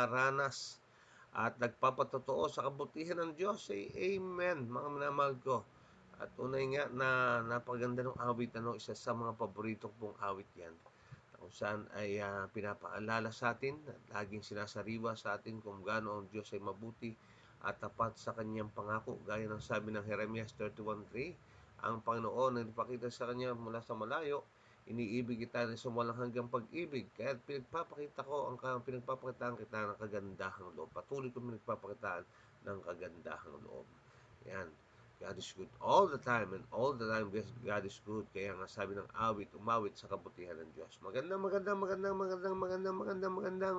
nagraranas at nagpapatotoo sa kabutihan ng Diyos. Say amen, mga minamahal ko. At unay nga na napaganda ng awit, isa sa mga paborito pong awit yan. Kung saan ay pinapaalala sa atin at laging sinasariwa sa atin kung gaano ang Diyos ay mabuti at tapat sa kanyang pangako. Gaya ng sabi ng Jeremias 31:3, ang Panginoon ay nagpakita sa kanya mula sa malayo, iniibig kita sa walang hanggang pag-ibig. Kaya pinagpapakitaan kita ng kagandahang loob. Patuloy ko pinagpapakitaan ng kagandahang loob. Yan. God is good all the time, and all the time God is good. Kaya nga sabi ng awit, umawit sa kabutihan ng Diyos. Magandang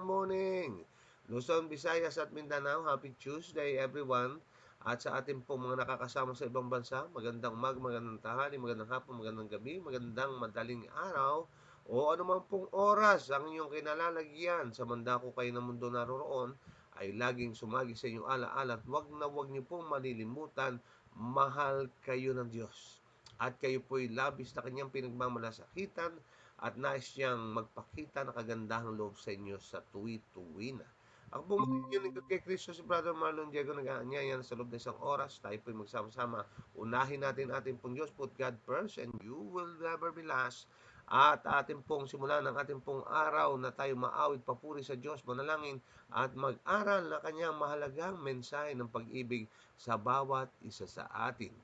morning! Luzon, Visayas at Mindanao, happy Tuesday everyone. At sa ating pong mga nakakasama sa ibang bansa, magandang magandang tanghali, magandang hapon, magandang gabi, magandang madaling araw, o anuman pong oras ang inyong kinalalagyan sa mandako kayo ng mundo naroroon, ay laging sumagi sa inyong alaala at wag niyo pong malilimutan, mahal kayo ng Diyos. At kayo po'y labis na kanyang pinagmamalasakitan at nais niyang magpakita ng kagandahang loob sa inyo sa tuwi-tuwi na. Ako po yung lingkod kay Kristo, si Brother Marlon Diego, nag-aanyaya sa loob ng isang oras. Tayo po'y magsama-sama. Unahin natin ating pong Diyos. Put God first and you will never be last. At ating pong simulan ng ating pong araw na tayo maawit papuri sa Diyos, manalangin at mag-aral na kanyang mahalagang mensahe ng pag-ibig sa bawat isa sa atin.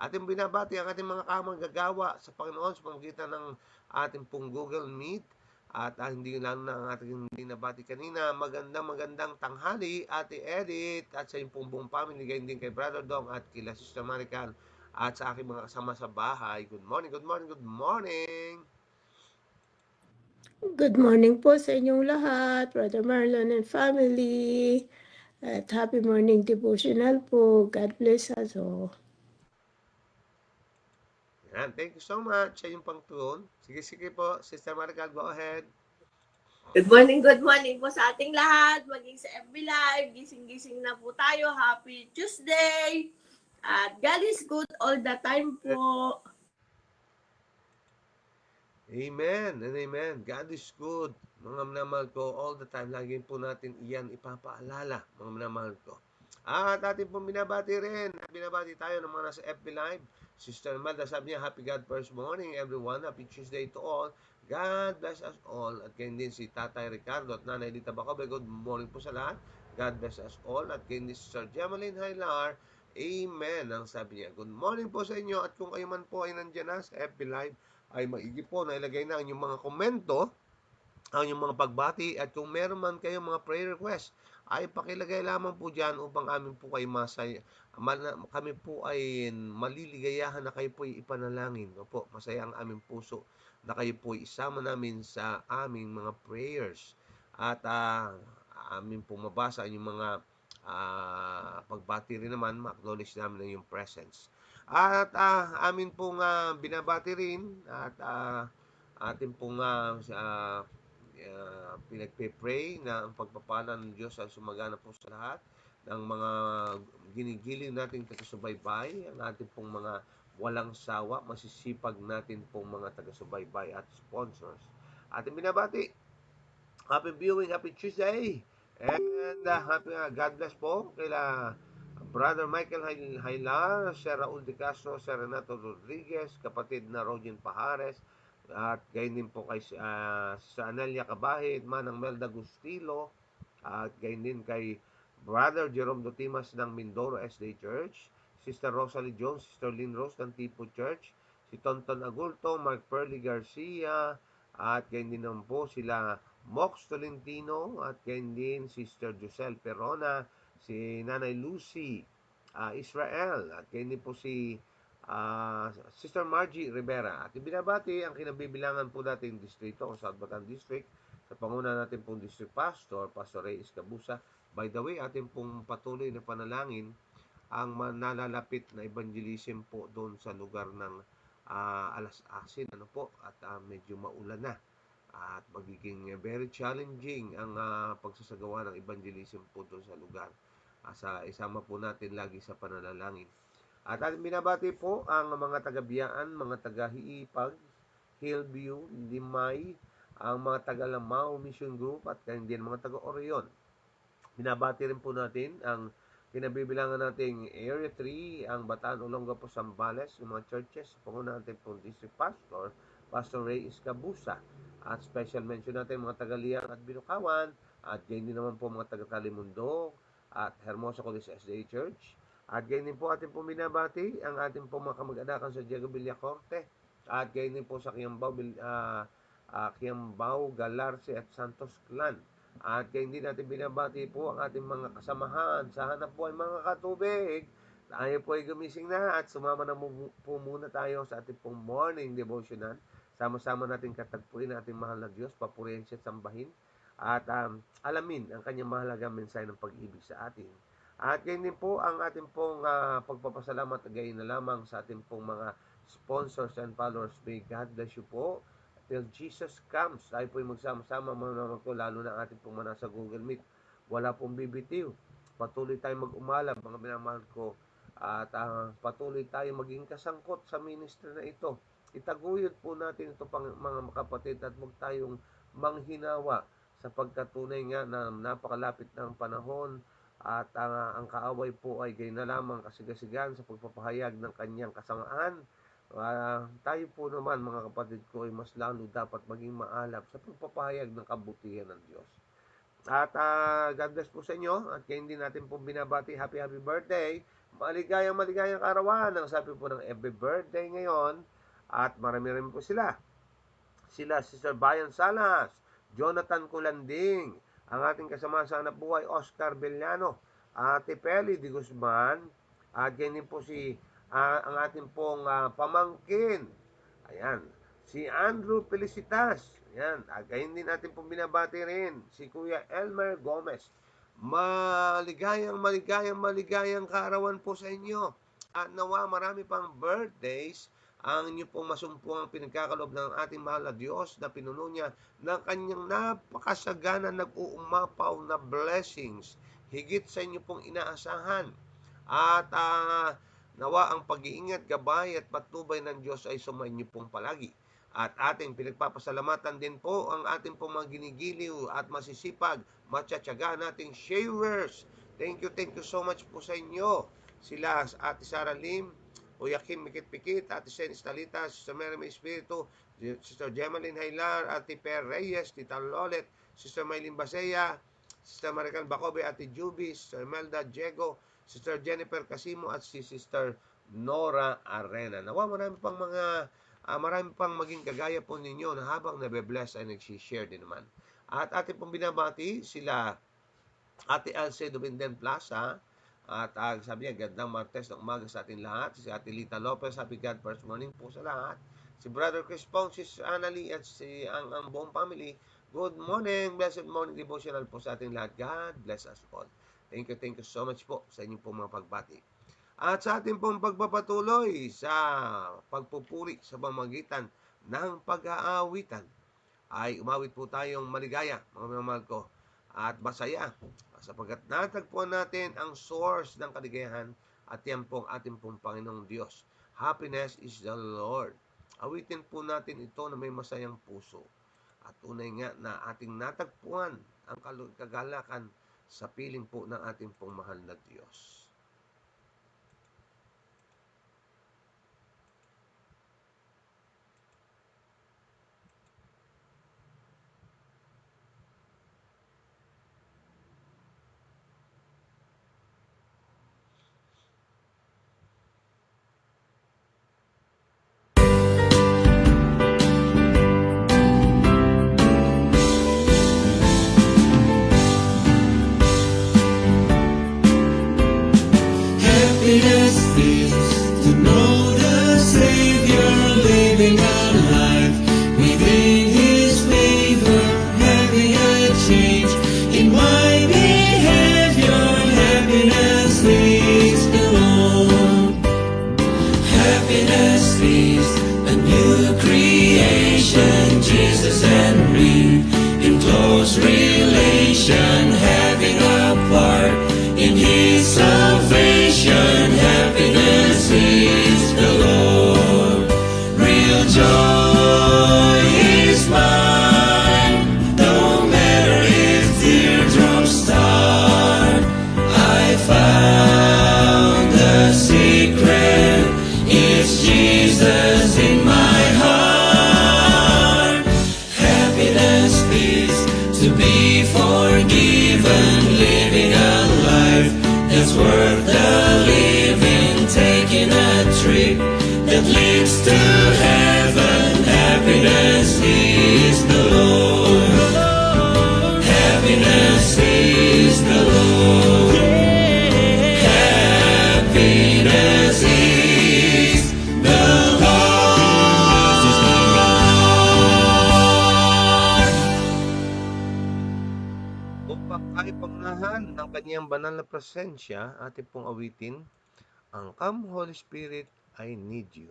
Ating binabati ang ating mga kamanggagawa sa Panginoon sa pamamagitan ng ating pong Google Meet. At hindi lang na ang ating binabati kanina, magandang tanghali, Ate Edith, at sa iyong pong buong family, gayon din kay Brother Dong at kila Sister Marical, at sa aking mga kasama sa bahay. Good morning, good morning, good morning! Good morning po sa inyong lahat, Brother Marlon and family. At happy morning devotional po. God bless us all. Yan, thank you so much sa iyong pangtuon. Sige po, Sister Marical, go ahead. Good morning po sa ating lahat. Maging sa FB Live, gising-gising na po tayo. Happy Tuesday! At God is good all the time po. Amen and amen. God is good. Mga minamahal ko, all the time, lagi po natin iyan ipapaalala, mga minamahal ko. At ating pong binabati rin. Binabati tayo ng mga nasa FB Live. Sister Imelda, sabi niya, happy God first morning everyone. Happy Tuesday to all. God bless us all. At kayo din si Tatay Ricardo at Nanay Lita Bacobe. Good morning po sa lahat. God bless us all. At kayo din si Sir Gemaline Hilar. Amen. Ang sabi niya, good morning po sa inyo. At kung kayo man po ay nandiyan na sa FB Live, ay maigi po na ilagay na ang inyong mga komento, ang inyong mga pagbati, at kung meron man kayong mga prayer request, ay pakilagay lamang po dyan upang amin po kayo kami po ay maliligayahan na kayo po ay ipanalangin. Opo, masaya ang aming puso na kayo po ay isama namin sa aming mga prayers. At amin po mabasa ang inyong mga pagbati rin naman, ma-acknowledge namin ang iyong presence. At amin pong binabati rin at atin pong pinagpe-pray na ang pagpapala ng Diyos ay sumagana po sa lahat ng mga ginigiling nating taga-subaybay, ang ating pong mga walang sawa, masisipag natin pong mga taga-subaybay at sponsors. Ating binabati, happy viewing, happy Tuesday, and happy God bless po kaila Brother Michael Haylar, Sir Raul De Castro, Sir Renato Rodriguez, kapatid na Rogen Pajares, at gayon din po kay sa Anelia Cabahid, Manang Melda Gustilo, at gayon din kay Brother Jerome Dotimas ng Mindoro SDA Church, Sister Rosalie Jones, Sister Lynn Rose ng Tipo Church, si Tonton Agulto, Mark Perly Garcia, at gayon din naman po sila Mox Tolentino, at gayon din Sister Josel Perona, si Nanay Lucy Israel, at gayon din po si Sister Margie Rivera. At ibinabati ang kinabibilangan po natin distrito, South Bataan District, sa panguna natin pong District Pastor, Pastor Reyes Cabusa. By the way, atin pong patuloy na panalangin ang nalalapit na evangelism po doon sa lugar ng Alas Asin, at medyo maulan na. At magiging very challenging ang pagsasagawa ng evangelism po doon sa lugar. Isama po natin lagi sa panalangin. At ating binabati po ang mga taga-Biyaan, mga taga-Hiipag, Hillview, Limay, ang mga taga-Lamao Mission Group, at din mga taga-Orion. Binabati rin po natin ang kinabibilangan nating Area 3, ang Bataan, Olongapo, Zambales, yung mga churches. Pangunahan natin po District Pastor, Pastor Ray Iscabusa. At special mention natin mga taga-Liang at Binukawan, at ganyan din naman po mga taga-Talimundo at Hermosa Colis SDA Church. At ganyan din po ating po binabati ang ating po mga kamag-anakan sa Diego Villacorte. At ganyan din po sa Kiambao, Galarse at Santos Clan. At kaya hindi natin binabati po ang ating mga kasamahan sa hanap buhay mga katubig. Tayo po ay gumising na at sumama na po muna tayo sa ating pong morning devotional. Sama-sama natin katagpuin ang ating mahal na Diyos, papurihin siya at sambahin. At alamin ang kanyang mahalagang mensahe ng pag-ibig sa atin. At ganyan din po ang ating pong pagpapasalamat gayon na lamang sa ating pong mga sponsors and followers. May God bless you po. Till Jesus comes, tayo po yung magsama-sama mga ko, lalo na ating pong nasa Google Meet. Wala pong bibitiw. Patuloy tayong mag-umalam, mga minamahal ko. At patuloy tayong maging kasangkot sa ministry na ito. Itaguyod po natin ito pang mga kapatid at huwag tayong manghinawa sa pagkatunay nga na napakalapit ng panahon at ang kaaway po ay gayon na lamang kasigasigan sa pagpapahayag ng kanyang kasamaan. Tayo po naman mga kapatid ko ay mas lalo dapat maging maalab sa pagpapahayag ng kabutihan ng Diyos. At God bless po sa inyo at kaya hindi natin po binabati happy birthday. Maligayang karawan ang sabi po ng every birthday ngayon at marami rin po sila. Sila Sister Bayan Salas, Jonathan Culanding, ang ating kasama sa hanap buhay Oscar Villano, Ate Peli de Guzman, at ganyan po si ang ating pong pamangkin. Ayan. Si Andrew Felicitas. Ayan. Again din natin pong binabati rin. Si Kuya Elmer Gomez. Maligayang kaarawan po sa inyo. At nawa marami pang birthdays ang inyo pong masumpungang pinagkakalob ng ating mahal na Diyos na pinuno niya ng kanyang napakasagana nag-uumapaw na blessings. Higit sa inyo pong inaasahan. At nawa ang pag-iingat, gabay at patnubay ng Diyos ay sumainyo pong palagi. At ating pinagpapasalamatan din po ang ating pong mga ginigiliw at masisipag, matsatsaga nating sharers. Thank you so much po sa inyo. Sila Ate Sara Lim, Kuya Kim Mikit-Pikit, Ate Sen Estalita, Sister Mary May Espiritu, Sister Gemaline Haylar, Ate Per Reyes, Tita Lolet, Sister Maylin Basea, Sister Marican Bacobe, Ate Juby, Sister Melda Diego, Sister Jennifer Casimo at si Sister Nora Arena. Nawa marami pang maging kagaya po ninyo na habang nabe-bless ay nag-share din naman. At ating pong binabati sila Ate Elsie Dubinden Plaza at sabi niya gandang Martes ng umaga sa ating lahat. Si Ate Lita Lopez, happy God first morning po sa lahat. Si Brother Chris Pong, si Annalie at si ang buong family. Good morning, blessed morning devotional po sa ating lahat. God bless us all. Thank you so much po sa inyong pong mga pagbati. At sa ating pong pagpapatuloy sa pagpupuri sa pamamagitan ng pag-aawitan, ay umawit po tayong maligaya, mga minamahal ko, at masaya, sapagkat natagpuan natin ang source ng kaligayahan at yan pong ating pong Panginoong Diyos. Happiness is the Lord. Awitin po natin ito na may masayang puso. At tunay nga na ating natagpuan ang kagalakan sa piling po ng ating pong mahal na Diyos. kanyang banal na presensya, atin pong awitin ang Come Holy Spirit, I Need You.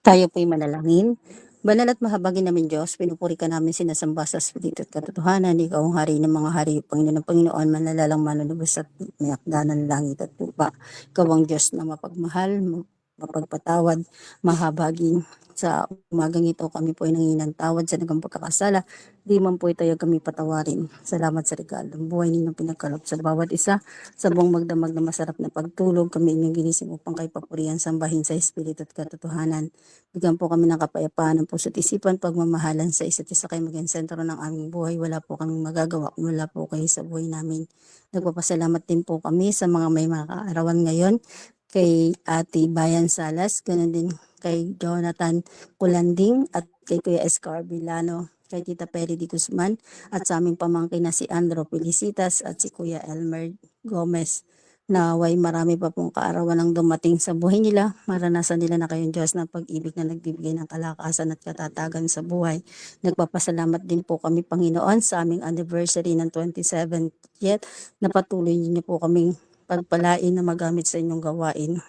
Tayo po'y manalangin. Banal at mahabagin namin Diyos, pinupuri ka namin, sinasamba sa Espiritu at katotohanan. Ikaw ang hari ng mga hari, Panginoon ng Panginoon, manalalang manunubos at may akdanan ng langit at lupa. Ikaw ang Diyos na mapagmahal, mapagpatawad, mahabagin. Sa umagang ito, kami po ay nanginang tawad sa nagang pagkakasala. Di man po tayo kami patawarin. Salamat sa regalo ng buhay ninyong pinagkaloob sa bawat isa. Sa buong magdamag na masarap na pagtulog, kami inyong ginising upang kay papurihan, sambahin sa Espiritu at katotohanan. Bigyan po kami ng kapayapaan ng puso't isipan, pagmamahalan sa isa't isa, kayo maging sentro ng aming buhay. Wala po kaming magagawa kung wala po kayo sa buhay namin. Nagpapasalamat din po kami sa mga may mga kaarawan ngayon, kay Ate Bayan Salas, ganoon din kay Jonathan Kulanding at kay Kuya Escar Vilano, kay Tita Peri Di Guzman at sa aming pamangkin na si Andro Felicitas at si Kuya Elmer Gomez. Naway marami pa pong kaarawan ang dumating sa buhay nila. Maranasan nila na kayong Diyos ng pag-ibig na nagbibigay ng kalakasan at katatagan sa buhay. Nagpapasalamat din po kami, Panginoon, sa aming anniversary ng 27th yet na patuloy niyo po kaming pagpalain na magamit sa inyong gawain.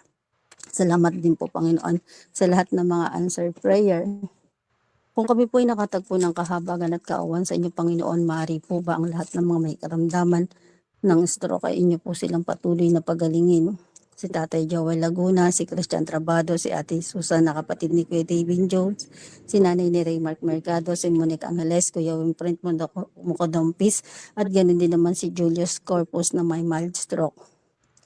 Salamat din po, Panginoon, sa lahat ng mga answered prayer. Kung kami po ay nakatagpo ng kahabagan at kaawan sa inyo, Panginoon, maaari po ba ang lahat ng mga may karamdaman ng stroke ay inyo po silang patuloy na pagalingin? Si Tatay Joel Laguna, si Christian Trabado, si Ate Susan na kapatid ni Kuya David Jones, si Nanay ni Raymark Mercado, si Monique Angeles, Kuya Wimprint Mukodompis, at ganun din naman si Julius Corpus na may mild stroke.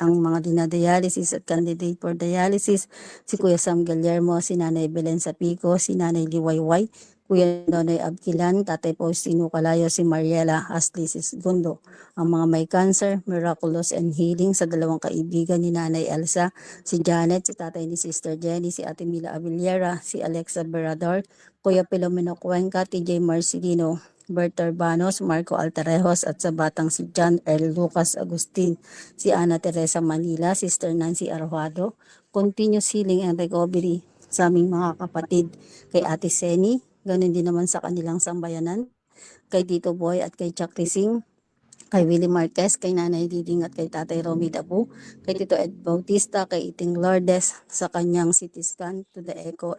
Ang mga dinadialysis at candidate for dialysis, si Kuya Sam Guillermo, si Nanay Belen Sapico, si Nanay Liwayway, Kuya Nonoy Abkilan, Tatay Faustino Calayo, si Mariela Aslisis Gundo. Ang mga may cancer, miraculous and healing sa dalawang kaibigan ni Nanay Elsa, si Janet, si Tatay ni Sister Jenny, si Ate Mila Avillera, si Alexa Berador, Kuya Pilomeno Cuenca, TJ Marcelino, Bert Urbanos, Marco Altarejos at sa batang si John L. Lucas Agustin, si Ana Teresa Manila, Sister Nancy Arhuado, continuous healing and recovery sa aming mga kapatid, kay Ate Seni, ganun din naman sa kanilang sambayanan, kay Tito Boy at kay Chuck Tising, kay Willie Marquez, kay Nanay Diding at kay Tatay Romy Dabu, kay Tito Ed Bautista, kay Iting Lourdes sa kanyang CT scan to the echo,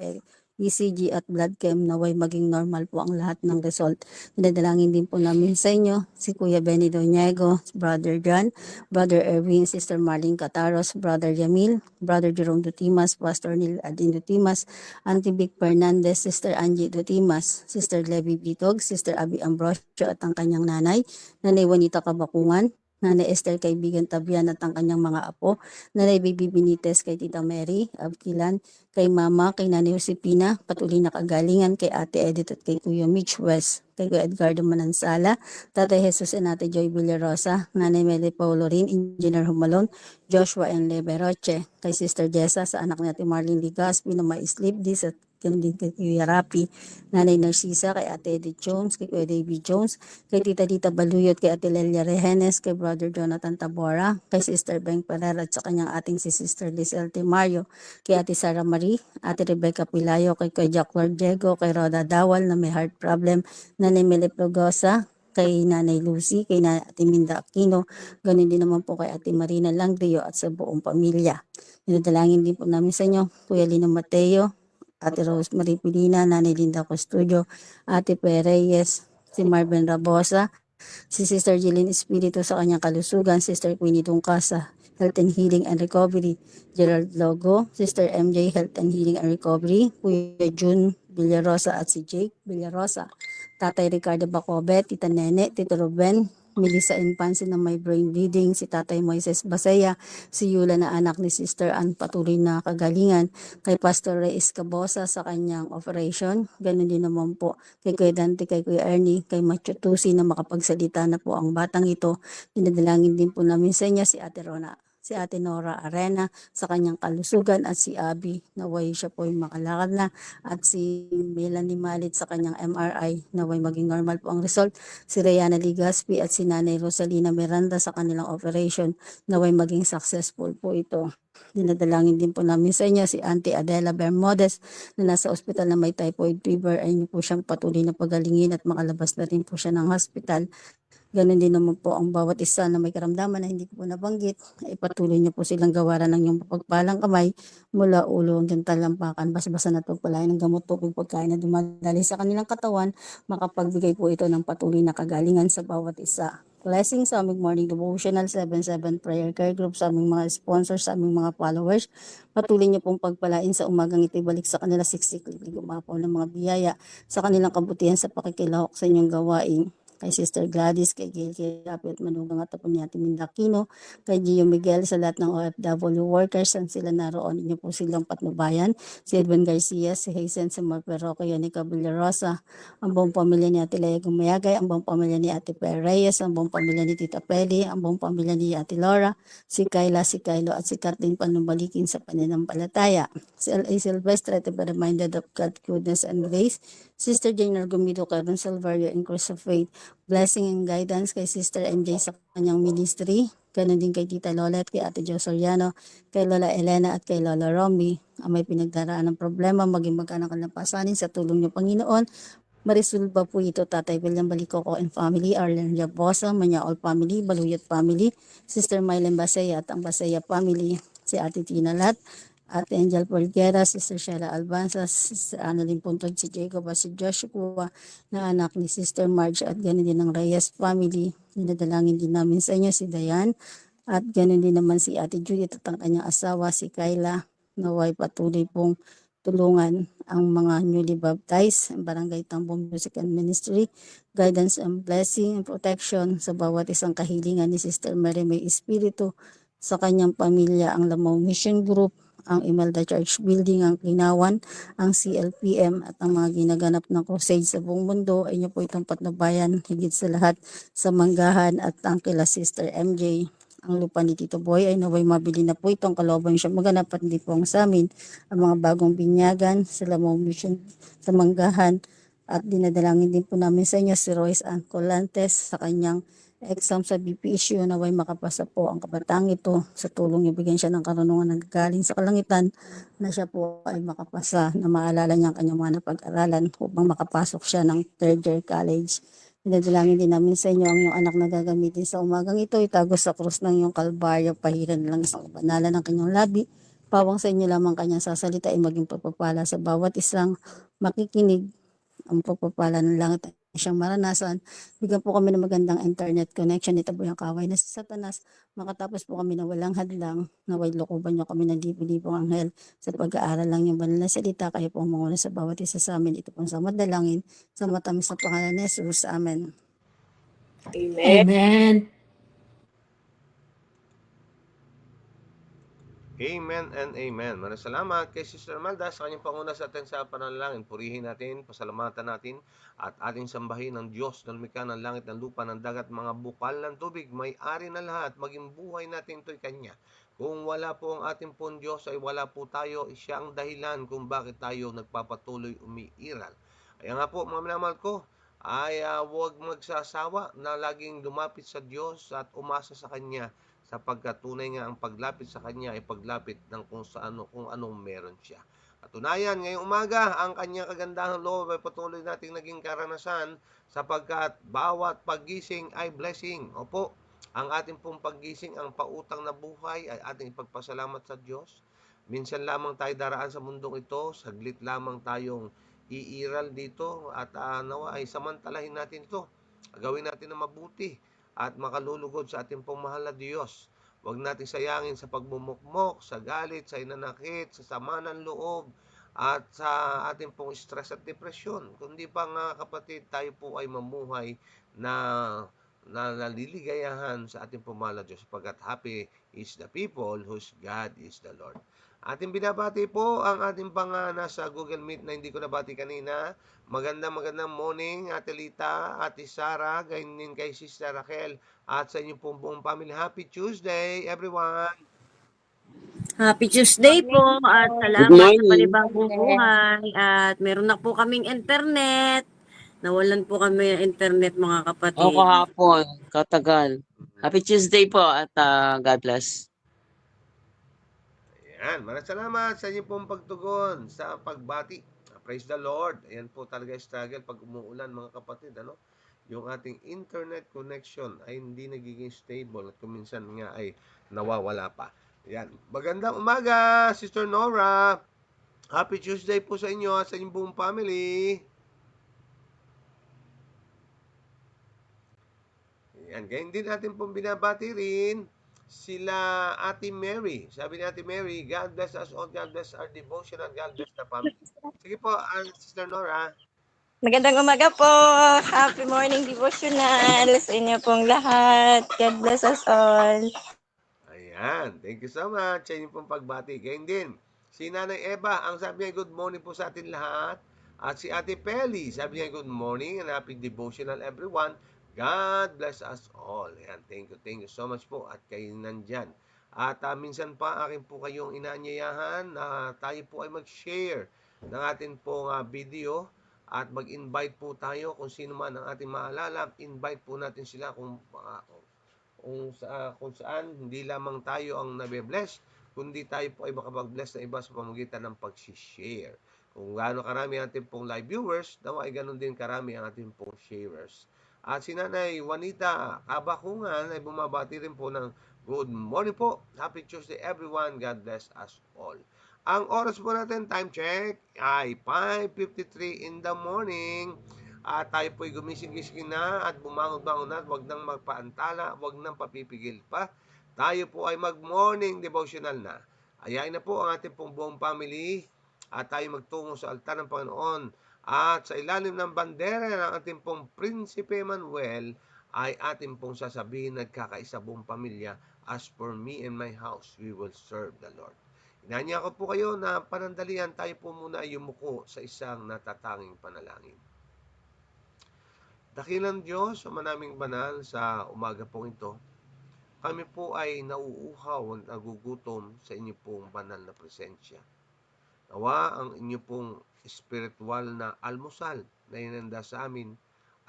ECG at blood chem, naway maging normal po ang lahat ng result. Pinadalangin din po namin sa inyo si Kuya Benny Doniego, Brother John, Brother Erwin, Sister Marlene Cataros, Brother Yamil, Brother Jerome Dutimas, Pastor Neil Adin Dutimas, Auntie Vic Fernandez, Sister Angie Dutimas, Sister Levi Bitog, Sister Abby Ambrosio at ang kanyang nanay, Nanay Juanita Kabakungan, Nanay Esther kaibigan Tabian at ang kanyang mga apo, Nanay Baby Benitez kay Tita Mary, Abkilan, kay Mama, kay Nanay Josepina, patuloy na kagalingan kay Ate Edith at kay Kuya Mitch West, kay Kuya Edgardo Manansala, Tatay Jesus and Ate Joy Villarosa, Nanay Meli Paulo Rin, Engineer Humalon, Joshua and Leberoche, kay Sister Jessa sa anak natin Marlene Ligaspi na may sleep dis at ganun din kay Kuya Rapi, Nanay Narcisa, kay Ate Edith Jones, kay Kuya Davy Jones, kay Tita Dita Baluyot, kay Ate Lelia Rehenes, kay Brother Jonathan Tabora, kay Sister Beng Pereira at sa kanyang ating si Sister Liz L.T. Mario, kay Ate Sara Marie, Ate Rebecca Pilayo, kay Kuya Jack Lord Diego, kay Roda Dawal na may heart problem, Nanay Meli Progosa, kay Nanay Lucy, kay Ate Minda Aquino, ganun din naman po kay Ate Marina Langrio at sa buong pamilya. Dinadalangin din po namin sa inyo, Kuya Lino Mateo, Ate Rosemary Pilina, Nanay Linda Custodio, Ate Pereyes, si Marvin Rabosa, si Sister Jeline Espiritu sa kanyang kalusugan, Sister Queenie Tungkasa, Health and Healing and Recovery, Gerald Logo, Sister MJ, Health and Healing and Recovery, Kuya June Villarosa at si Jake Villarosa, Tatay Ricardo Bacobe, Tita Nene, Tito Ruben, Melissa Infancy na may brain bleeding, si Tatay Moises Basaya, si Yula na anak ni Sister Ann patuloy na kagalingan, kay Pastor Reyes Cabosa sa kanyang operation, ganun din naman po kay Kuya Dante, kay Kuya Ernie, kay Macho Tusi na makapagsalita na po ang batang ito. Dinadalangin din po namin sa inyo si Ate Rona, si Ate Nora Arena sa kanyang kalusugan at si Abby naway siya po yung makalakad na at si Melanie Malit sa kanyang MRI naway maging normal po ang result, si Rayana Ligaspi at si Nanay Rosalina Miranda sa kanilang operation naway maging successful po ito. Dinadalangin din po namin sa inyo si Auntie Adela Bermudez na nasa ospital na may typhoid fever ay niyo po siyang patuloy na pagalingin at makalabas na rin po siya ng hospital. Ganun din naman po ang bawat isa na may karamdaman na hindi ko po nabanggit, ay patuloy niyo po silang gawaran ng iyong pagpalang kamay mula ulo hanggang talampakan, basa-basa na pagpalain ng gamot, tubig, pagkain na dumadali sa kanilang katawan, makapagbigay po ito ng patuloy na kagalingan sa bawat isa. Blessings sa aming morning devotional, 7-7 prayer care group, sa aming mga sponsors, sa aming mga followers. Patuloy niyo pong pagpalain sa umagang ito, ibalik sa kanila siksikli, gumapaw ng mga biyaya sa kanilang kabutihan sa pakikilahok sa inyong gawain. Kay Sister Gladys, kay Gail, kay Rapi at Manugang at po ni Ate Minda Aquino, kay Gio Miguel, sa lahat ng OFW workers, saan sila naroon, inyo po silang patnubayan, si Edwin Garcia, si Hazen, si Mark Perroco, Yanica Villarosa, ang buong pamilya ni Ate Lea Gumayagay, ang buong pamilya ni Ate Per Reyes, ang buong pamilya ni Tita Peli, ang buong pamilya ni Ate Laura, si Kayla, si Kylo at si Kathleen Panumbalikin sa pananampalataya. Si L.A. Silvestre, to be reminded of God's goodness and grace. Sister Jane Argumido, Karen Silverio, and Cross of Faith, blessing and guidance kay Sister MJ sa kanyang ministry. Ganon din kay Tita Lola at kay Ate Jo Soriano, kay Lola Elena at kay Lola Romy. Ang may pinagdaraan ng problema, maging magkanang kalampasanin sa tulong niyo Panginoon. Marisulba po ito, Tatay William Balicoco and family, Arlen Jabosa, Manyaol family, Baluyot family, Sister Mylen Basaya at ang Basaya family, si Ate Tina Lat, Ate Angel Polguera, Sister Sheila Albanza, Sister Annalyn Puntod, si Jacob at si Joshua na anak ni Sister Marge at ganoon din ng Reyes family. Dinadalangin din namin sa inyo si Dayan at ganoon din naman si Ate Judith at ang kanyang asawa si Kayla. Naway patuloy pong tulungan ang mga newly baptized, Barangay Tambong Music and Ministry, guidance and blessing and protection sa bawat isang kahilingan ni Sister Mary May Espiritu, sa kanyang pamilya, ang Lamaw Mission Group, ang Imelda Church Building, ang Kinawan, ang CLPM at ang mga ginaganap ng crusade sa buong mundo ay niyo po itong patnubayan, higit sa lahat sa Manggahan at ang kila Sister MJ. Ang lupa ni Tito Boy ay naway mabili na po itong kalooban siya maganap at hindi po ang sa amin. Ang mga bagong binyagan sa Lamaw Mission sa Manggahan at dinadalangin din po namin sa inyo si Royce Ann Colantes sa kanyang exam sa BPSU naway makapasa po ang kabatang ito sa tulong ibigyan siya ng karunungan na galing sa kalangitan na siya po ay makapasa na maalala niya ang kanyang mga napag-aralan upang makapasok siya ng third year college. Dinadalangin din namin sa inyo ang iyong anak na gagamitin sa umagang ito, itago sa krus ng iyong kalbaryo, pahiran lang sa kabanalan ng kanyang labi, pawang sa inyo lamang kanyang sasalita ay maging pagpapala sa bawat isang makikinig, ang pagpapala ng langit ay siyang maranasan. Bigyan po kami ng magandang internet connection. Ito po yung kaway na sa Satanas. Makatapos po kami na walang hadlang. Naway lokoban niyo kami ng libo-libong anghel sa pag-aaral lang yung banal na salita. Kayo po ang manguna sa bawat isa sa amin. Ito pong sa madalangin sa matamis na pangalan ni Jesus. Amen. Amen. Amen. Amen and amen. Maraming salamat kay Sister Malda sa kanyang panguna sa atin sa panalangin. Purihin natin, pasalamatan natin, at ating sambahin ng Diyos na lumikha ng langit, ng lupa, ng dagat, mga bukal ng tubig, may-ari na lahat, maging buhay natin ito'y Kanya. Kung wala po ang ating pong Diyos ay wala po tayo, siya ang dahilan kung bakit tayo nagpapatuloy umiiral. Kaya nga po mga minamahal ko, ay huwag magsasawa na laging lumapit sa Diyos at umasa sa Kanya, sapagkat tunay nga ang paglapit sa Kanya ay paglapit ng kung anong meron siya. Katunayan, ngayong umaga, ang Kanyang kagandahang loob ay patuloy nating naging karanasan, sapagkat bawat paggising ay blessing. Opo, ang ating pong paggising, ang pautang na buhay ay ating ipagpasalamat sa Diyos. Minsan lamang tayo daraan sa mundong ito, saglit lamang tayong iiral dito, at nawa ay samantalahin natin ito. Gawin natin na mabuti at makalulugod sa ating pong mahal na Diyos. Huwag natin sayangin sa pagmumukmok, sa galit, sa inanakit, sa sama ng loob, at sa ating pong stress at depresyon. Kundi pa nga kapatid, tayo po ay mamuhay na naliligayahan sa ating pong mahal na Diyos, sapagkat happy is the people whose God is the Lord. Ating binabati po ang ating nasa Google Meet na hindi ko nabati kanina. Magandang morning, Ate Lita, Ate Sara, gayon din kay Sister Raquel, at sa inyong pong buong family. Happy Tuesday, everyone! Happy Tuesday po at Good salamat sa morning. panibagong buhay at meron na po kaming internet. Nawalan po kami ng internet mga O kapatid. kahapon, katagal. Happy Tuesday po at God bless. Ayan, maraming salamat sa inyong pong pagtugon sa pagbati. Praise the Lord. Ayan po talaga struggle pag umuulan mga kapatid. Yung ating internet connection ay hindi nagiging stable at kuminsan nga ay nawawala pa. Ayan. Magandang umaga, Sister Nora. Happy Tuesday po sa inyo at sa inyong buong family. Ayan. Ganyan din natin pong binabati rin sila Ate Mary. Sabi ni Ate Mary, God bless us all, God bless our devotion, and God bless the family. Sige po, Sister Nora. Magandang umaga po. Happy morning devotional sa inyo pong lahat. God bless us all. Ayan, thank you so much sa inyong pong pagbati. Ganyan din, si Nanay Eva, ang sabi niya, good morning po sa atin lahat. At si Ate Peli, sabi niya, good morning and happy devotional everyone. God bless us all. Ayan, thank you so much po at kayo nandyan. At minsan pa akin po kayong inaanyayahan na tayo po ay mag-share ng atin pong video at mag-invite po tayo kung sino man ang ating maalala. Invite po natin sila kung saan hindi lamang tayo ang nabe-bless, kundi tayo po ay makapag-bless na iba sa pamamagitan ng pag-share. Kung gaano karami ang ating pong live viewers, nawa ay ganun din karami ang ating pong sharers. At si Nanay Juanita Kabakungan ay bumabati rin po ng good morning po. Happy Tuesday everyone. God bless us all. Ang oras po natin, time check, ay 5:53 in the morning. At tayo po'y gumising-gising na at bumangon-bangon na at huwag nang magpaantala, huwag nang papipigil pa. Tayo po ay mag-morning devotional na. Ayain na po ang ating pong buong family at tayo magtungo sa altar ng Panginoon. At sa ilalim ng bandera ng ating pong Prinsipe Manuel ay ating pong sasabihin, nagkakaisa buong pamilya, as for me and my house, we will serve the Lord. Inanya ko po kayo na panandalian, tayo po muna ay yumuko sa isang natatanging panalangin. Dakilang Diyos, Ama naming banal, sa umaga pong ito, kami po ay nauuhaw at nagugutom sa inyo pong banal na presensya. Nawa ang inyo pong espiritual na almusal na inanda sa amin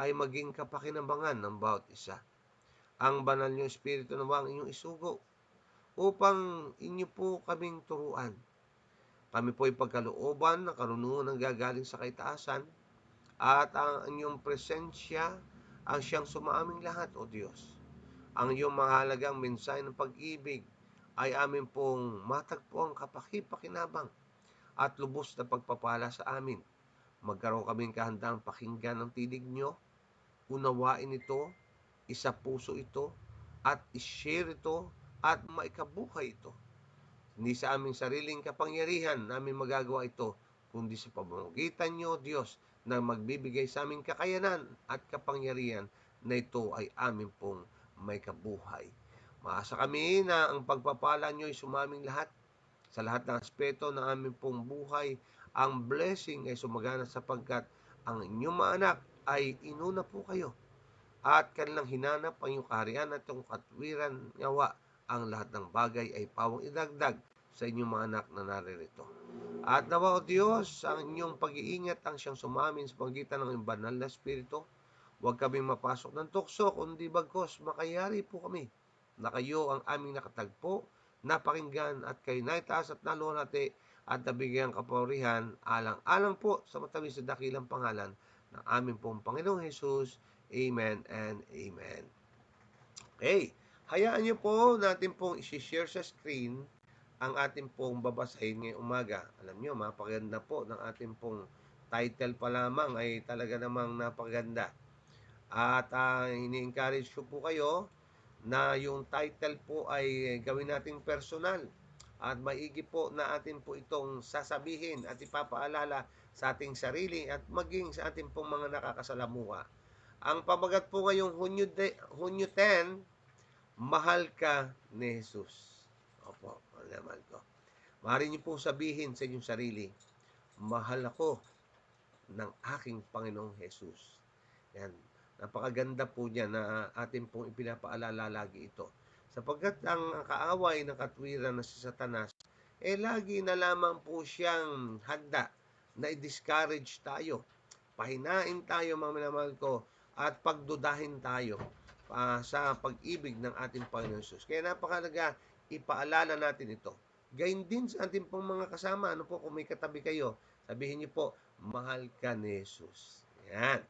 ay maging kapakinabangan ng bawat isa. Ang banal niyo espiritu nawa ang inyong isugo upang inyo po kaming turuan. Kami po ay pagkalooban na karunungan ng gagaling sa kaitaasan, at ang inyong presensya ang siyang sumaaming lahat, O Diyos. Ang iyong mahalagang mensahe ng pag-ibig ay amin pong matagpuang kapaki-pakinabang at lubos na pagpapala sa amin. Magkaroon kaming kahandang pakinggan ng tinig nyo, unawain ito, isa puso ito, at i-share ito, at maikabuhay ito. Hindi sa aming sariling kapangyarihan namin magagawa ito, kundi sa pamamagitan nyo, Diyos, na magbibigay sa aming kakayanan at kapangyarihan na ito ay amin pong may kabuhay. Maasa kami na ang pagpapala nyo ay sumaming lahat, sa lahat ng aspeto ng aming pong buhay. Ang blessing ay sumagana sapagkat ang inyong mga anak ay inuna po kayo at kanilang hinanap ang iyong kaharian at iyong katwiran. Ngawa ang lahat ng bagay ay pawang idagdag sa inyong mga anak na naririto. At nawa o Diyos, ang inyong pag-iingat ang siyang sumamin sa pagitan ng iyong banal na Espiritu. Huwag kaming mapasok ng tukso, kundi bagkos makayari po kami na kayo ang aming nakatagpo, napakinggan at kayo naitaas at naluwalhati at nabigyan kapurihan alang-alang po sa matamis na dakilang pangalan ng aming pong Panginoong Jesus. Amen and amen. Okay, hayaan niyo po natin pong isi-share sa screen ang ating pong babasahin ngayong umaga. Alam niyo, mapaganda po ng ating pong title pa lamang ay talaga namang napaganda. At ini-encourage ko po kayo na yung title po ay gawin nating personal. At maigi po na atin po itong sasabihin at ipapaalala sa ating sarili at maging sa ating pong mga nakakasalamuha. Ang pamagat po ngayong Hunyo 10, mahal ka ni Jesus. Opo, mahal ko. Maaari niyo po sabihin sa inyong sarili, mahal ako ng aking Panginoong Jesus. Yan. Napakaganda po niya na atin pong ipinapaalala lagi ito. Sapagkat ang kaaway ng katwiran na si Satanas, lagi na lamang po siyang handa na i-discourage tayo. Pahinain tayo, mga minamahal ko, at pagdudahin tayo sa pag-ibig ng ating Panginoon Jesus. Kaya napakalaga, ipaalala natin ito. Gayun din sa ating pong mga kasama. Ano po, kung may katabi kayo, sabihin niyo po, mahal ka ni Jesus. Yan.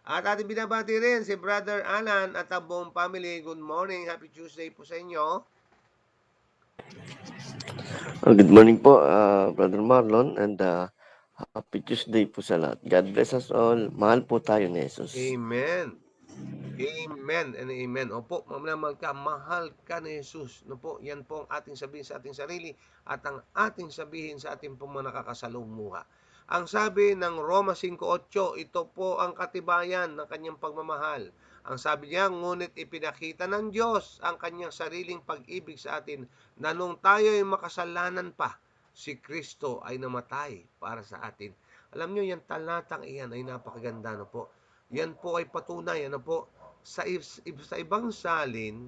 At ating binabati rin si Brother Alan at ang buong family. Good morning. Happy Tuesday po sa inyo. Good morning po, Brother Marlon, and happy Tuesday po sa lahat. God bless us all. Mahal po tayo ni Jesus. Amen. Amen and amen. Opo, mamalamal ka, mahal ka ni Jesus. No po, yan po ang ating sabihin sa ating sarili at ang ating sabihin sa ating pong mga nakakasalumuha. Ang sabi ng Roma 5:8, ito po ang katibayan ng kanyang pagmamahal. Ang sabi niya, ngunit ipinakita ng Diyos ang kanyang sariling pag-ibig sa atin na nung tayo ay makasalanan pa, si Kristo ay namatay para sa atin. Alam niyo, yan talatang iyan ay napakaganda, no po. Yan po ay patunay, ano po, sa ibang salin,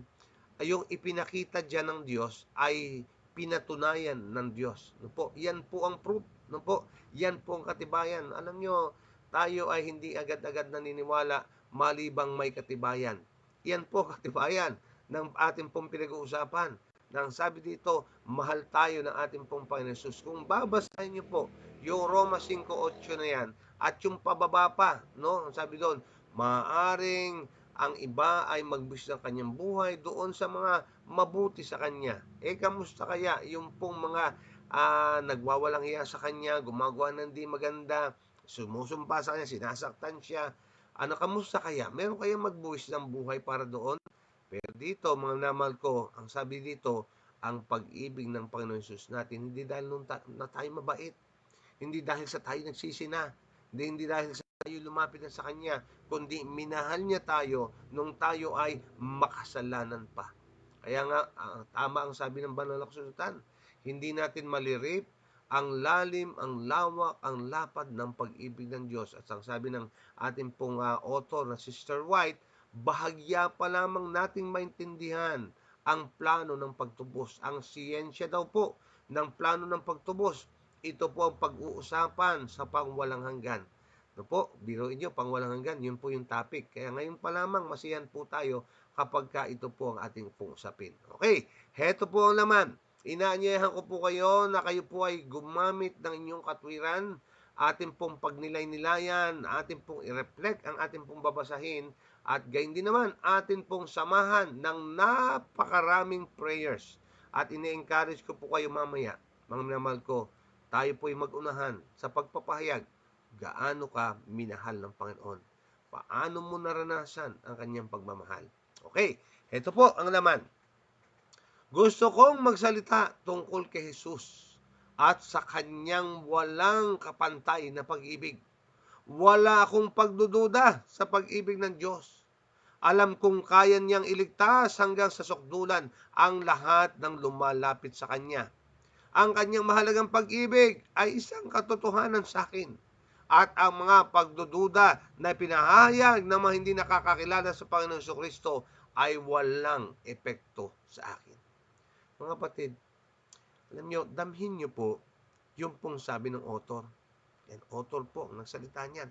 ay yung ipinakita dyan ng Diyos ay pinatunayan ng Diyos. No po, yan po ang proof. No po, yan po ang katibayan. Alam nyo, tayo ay hindi agad-agad naniniwala malibang may katibayan. Yan po katibayan ng ating pong pinag-uusapan. Nang sabi dito, mahal tayo ng ating pong Panginoon Jesus. Kung babasahin nyo po, yung Roma 5:8 na yan, at yung pababa pa, no? Sabi doon, maaring ang iba ay magbus ng kanyang buhay doon sa mga mabuti sa kanya. Kamusta kaya yung pong mga nagwawalang hiya sa kanya, gumagawa ng di maganda, sumusumpa sa kanya, sinasaktan siya? Kamusta kaya? Meron kaya magbuwis ng buhay para doon? Pero dito, mga namal ko, ang sabi dito, ang pag-ibig ng Panginoon Jesus natin, hindi dahil na tayo mabait, hindi dahil sa tayo nagsisi na, hindi dahil sa tayo lumapit na sa Kanya, kundi minahal niya tayo nung tayo ay makasalanan pa. Kaya nga, tama ang sabi ng banal na kasulatan, hindi natin malirip ang lalim, ang lawak, ang lapad ng pag-ibig ng Diyos. At ang sabi ng ating pong author na Sister White, bahagya pa lamang nating maintindihan ang plano ng pagtubos. Ang siyensya daw po ng plano ng pagtubos, ito po ang pag-uusapan sa pangwalang hanggan. No po, biruin nyo, pangwalang hanggan, yun po yung topic. Kaya ngayon pa lamang, masiyan po tayo kapag ito po ang ating pong usapin. Okay, heto po ang laman. Inaanyayahan ko po kayo na kayo po ay gumamit ng inyong katwiran, ating pong pagnilay-nilayan, ating pong i-reflect ang ating pong babasahin, at gayon din naman, ating pong samahan ng napakaraming prayers. At ine-encourage ko po kayo mamaya, mga minamahal ko, tayo po'y mag-unahan sa pagpapahayag. Gaano ka minahal ng Panginoon? Paano mo naranasan ang kanyang pagmamahal? Okay, ito po ang laman. Gusto kong magsalita tungkol kay Jesus at sa kanyang walang kapantay na pag-ibig. Wala akong pagdududa sa pag-ibig ng Diyos. Alam kong kaya niyang iligtas hanggang sa sukdulan ang lahat ng lumalapit sa Kanya. Ang kanyang mahalagang pag-ibig ay isang katotohanan sa akin. At ang mga pagdududa na pinahayag ng mga hindi nakakakilala sa Panginoon Jesucristo ay walang epekto sa akin. Mga kapatid, alam nyo, damhin nyo po yung pong sabi ng author. Yan, author po ang nagsalita niyan.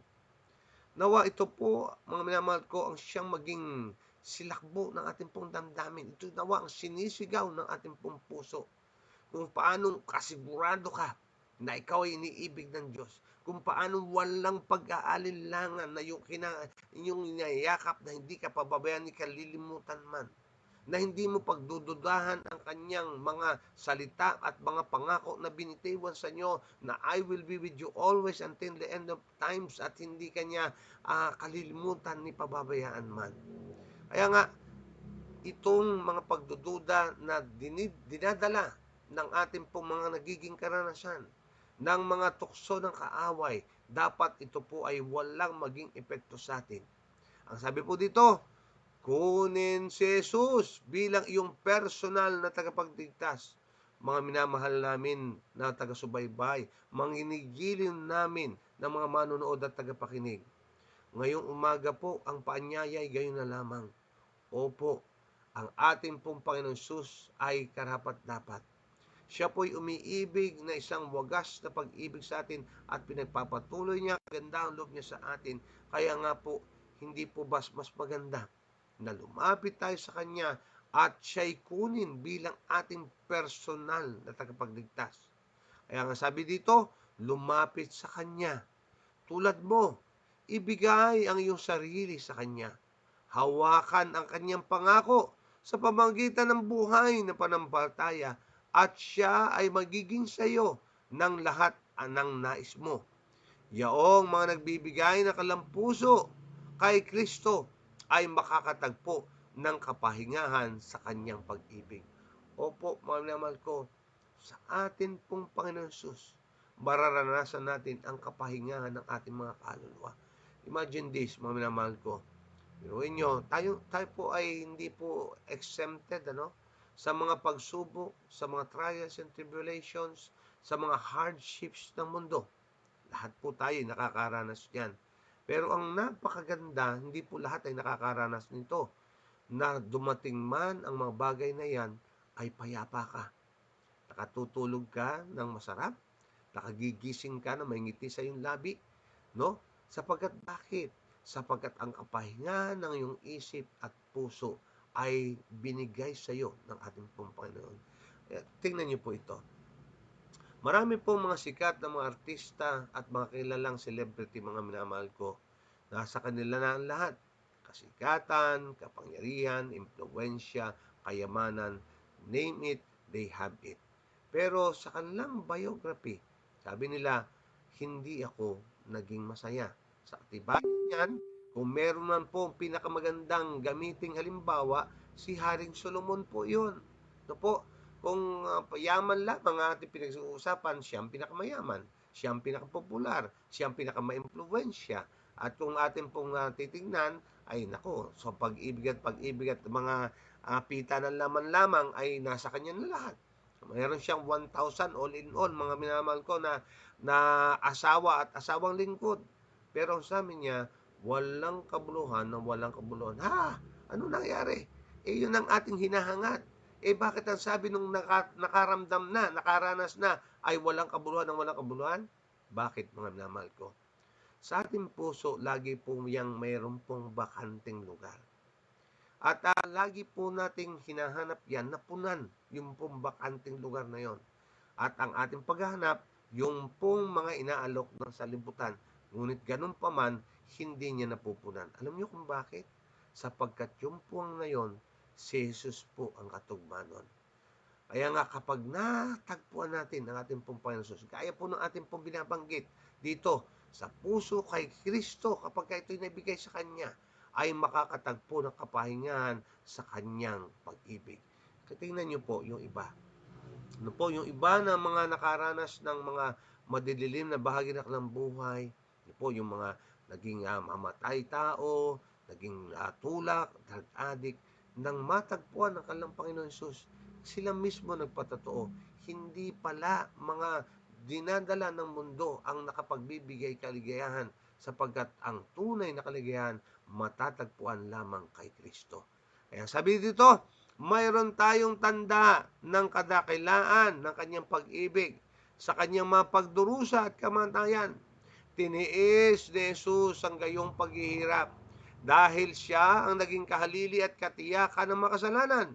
Nawa ito po, mga minamahal ko, ang siyang maging silakbo ng ating pong damdamin. Ito nawa ang sinisigaw ng ating pong puso. Kung paanong kasigurado ka na ikaw ay iniibig ng Diyos. Kung paanong walang pag-aalinlangan na yung inayakap na hindi ka pababayaan ni kalilimutan man. Na hindi mo pagdududahan ang kanyang mga salita at mga pangako na binitiwan sa inyo na I will be with you always until the end of times at hindi kanya kalilimutan ni pababayaan man. Kaya nga, itong mga pagdududa na dinadala ng ating pong mga nagiging karanasan ng mga tukso ng kaaway, dapat ito po ay walang maging epekto sa atin. Ang sabi po dito, kunin si Jesus bilang iyong personal na tagapagligtas. Mga minamahal namin na taga-subaybay, manginigilin namin ng mga manonood at tagapakinig. Ngayong umaga po, ang paanyaya ay gayon na lamang. Opo, ang ating pong Panginoon Jesus ay karapat-dapat. Siya po'y umiibig na isang wagas na pag-ibig sa atin at pinagpapatuloy niya, ganda ang loob niya sa atin. Kaya nga po, hindi po mas maganda na lumapit tayo sa Kanya at siya'y kunin bilang ating personal na tagapagligtas. Kaya nga sabi dito, lumapit sa Kanya. Tulad mo, ibigay ang iyong sarili sa Kanya. Hawakan ang Kanyang pangako sa pamamagitan ng buhay na panampalataya at siya ay magiging sa iyo ng lahat ng nais mo. Yaong mga nagbibigay ng kalampuso kay Kristo ay makakatagpo ng kapahingahan sa kanyang pag-ibig. Opo, mga minamahal ko, sa atin pong Panginoon Jesus, mararanasan natin ang kapahingahan ng ating mga kaluluwa. Imagine this, mga minamahal ko. Biruin nyo, tayo po ay hindi po exempted, sa mga pagsubok, sa mga trials and tribulations, sa mga hardships ng mundo. Lahat po tayo nakakaranas yan. Pero ang napakaganda, hindi po lahat ay nakakaranas nito. Na dumating man ang mga bagay na yan, ay payapa ka. Nakatutulog ka ng masarap. Nakagigising ka na may ngiti sa iyong labi. No? Sapagkat bakit? Sapagkat ang kapahingahan ng iyong isip at puso ay binigay sa iyo ng ating pong Panginoon. Tingnan niyo po ito. Marami pong mga sikat na mga artista at mga kilalang celebrity, mga minamahal ko. Nasa kanila na ang lahat. Kasikatan, kapangyarihan, impluwensya, kayamanan, name it, they have it. Pero sa kanilang biography, sabi nila, hindi ako naging masaya. Sa katibayan yan, kung meron man po pinakamagandang gamiting halimbawa, si Haring Solomon po yun. Po? Kung payaman lang ang ating pinag-uusapan, siya ang pinakamayaman, siya ang pinakapopular, siya ang pinakamaimpluwensya. At kung atin pong titingnan, ay nako, so pag-ibig at mga pita ng laman lamang ay nasa kanya na lahat. Mayroon siyang 1,000 all in all, mga minamahal ko, na asawa at asawang lingkod. Pero sa amin niya, walang kabuluhan na walang kabuluhan. Ano nangyari? Yun ang ating hinahangat. Bakit ang sabi nung nakaramdam na, nakaranas na, ay walang kabuluhan ng walang kabuluhan? Bakit, mga minamahal ko? Sa ating puso, lagi po yang mayroon pong bakanting lugar. At lagi po nating hinahanap yan, napunan yung pong bakanting lugar na yon. At ang ating paghahanap, yung pong mga inaalok ng salibutan. Ngunit ganun pa man, hindi niya napupunan. Alam niyo kung bakit? Sapagkat yung pong na yon, si Jesus po ang katugmanon. Kaya nga kapag natagpuan natin ang ating pong Panginoon Jesus, kaya po ng ating pong binabanggit dito sa puso kay Kristo, kapag ito'y nabigay sa Kanya, ay makakatagpo ng kapahingahan sa Kanyang pag-ibig. Tingnan niyo po yung iba. Yung iba na mga nakaranas ng mga madidilim na bahagi ng kanilang buhay, yung mga naging mamatay tao, naging tulak, drug addict, nang matagpuan ng kanilang Panginoon Jesus, sila mismo nagpatotoo. Hindi pala mga dinadala ng mundo ang nakapagbibigay kaligayahan, sapagkat ang tunay na kaligayahan matatagpuan lamang kay Kristo. Kaya sabi dito, mayroon tayong tanda ng kadakilaan ng kanyang pag-ibig sa kanyang mga pagdurusa at kamatayan. Tiniis ni Jesus ang gayong paghihirap dahil siya ang naging kahalili at katiyakan ng makasalanan.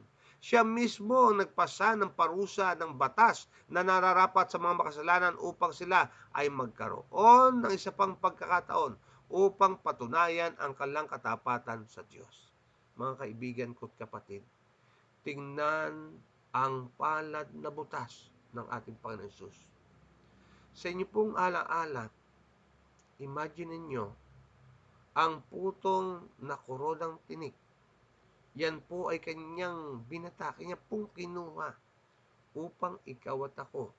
Siya mismo ang nagpasa ng parusa ng batas na nararapat sa mga makasalanan upang sila ay magkaroon ng isa pang pagkakataon upang patunayan ang kanilang katapatan sa Diyos. Mga kaibigan ko't kapatid, tingnan ang palad na butas ng ating Panginoon Jesus. Sa inyo pong alaala, imagine ninyo ang putong na koronang tinik. Yan po ay kanyang binata, kanya pong kinuha upang ikaw at ako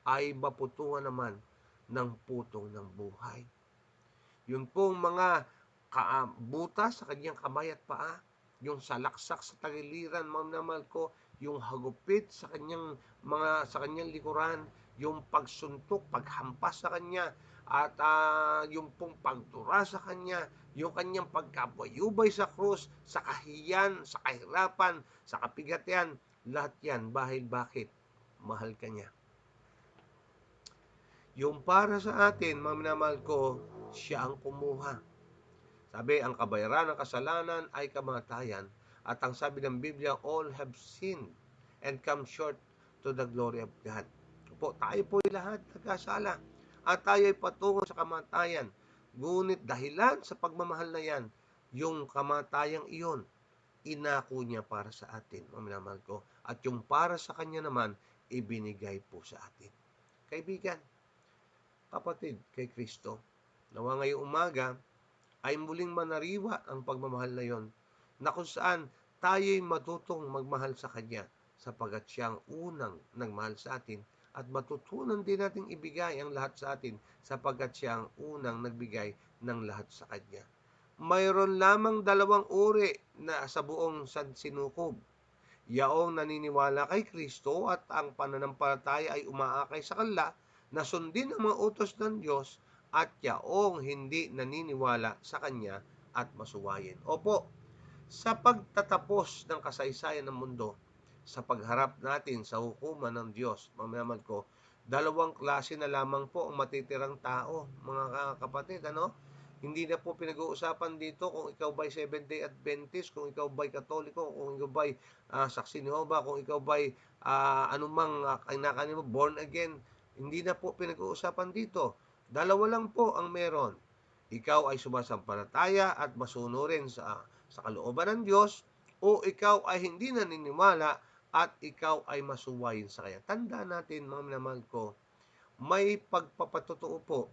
ay maputungan naman ng putong ng buhay. Yun pong mga butas sa kanyang kamay at paa, yung salaksak sa tagiliran, mamnamal ko, yung hagupit sa kanyang likuran, yung pagsuntok, paghampas sa kanya, at yung pong pagtura sa kanya, yung kanyang pagkabayubay sa krus, sa kahiyan, sa kahirapan, sa kapigatian, lahat yan. Bakit? Mahal ka niya. Yung para sa atin, mamnamal ko, siya ang kumuha. Sabi, ang kabayaran ng kasalanan ay kamatayan. At ang sabi ng Biblia, all have sinned and come short to the glory of God. Tayo po lahat nagkasala. At tayo ay patungo sa kamatayan. Ngunit dahilan sa pagmamahal na yan, yung kamatayang iyon, inako niya para sa atin, mamamahal ko. At yung para sa kanya naman, ibinigay po sa atin. Kaibigan, kapatid kay Kristo, nawa ngayong umaga, ay muling manariwa ang pagmamahal na yon, na kung saan tayo'y matutong magmahal sa Kanya, sapagkat Siya ang unang nagmahal sa atin, at matutunan din nating ibigay ang lahat sa atin, sapagkat Siya ang unang nagbigay ng lahat sa Kanya. Mayroon lamang dalawang uri na sa buong sansinukob. Yaong naniniwala kay Kristo at ang pananampalataya ay umaakay sa kanila na sundin ang mga utos ng Diyos, at yaong hindi naniniwala sa Kanya at masuwayin. Opo, sa pagtatapos ng kasaysayan ng mundo, sa pagharap natin sa hukuman ng Diyos, mamamad ko, dalawang klase na lamang po ang matitirang tao, mga kapatid, Hindi na po pinag-uusapan dito kung ikaw ba'y Seventh-day Adventist, kung ikaw ba'y Katoliko, kung ikaw ba'y Saksi ni Jehovah, kung ikaw ba'y anumang kinakanin mo, born again. Hindi na po pinag-uusapan dito. Dalawa lang po ang meron. Ikaw ay sumasampalataya at masunurin sa kalooban ng Diyos, o ikaw ay hindi naniniwala at ikaw ay masuwayin sa Kanya. Tandaan natin, mga minamahal ko, may pagpapatotoo po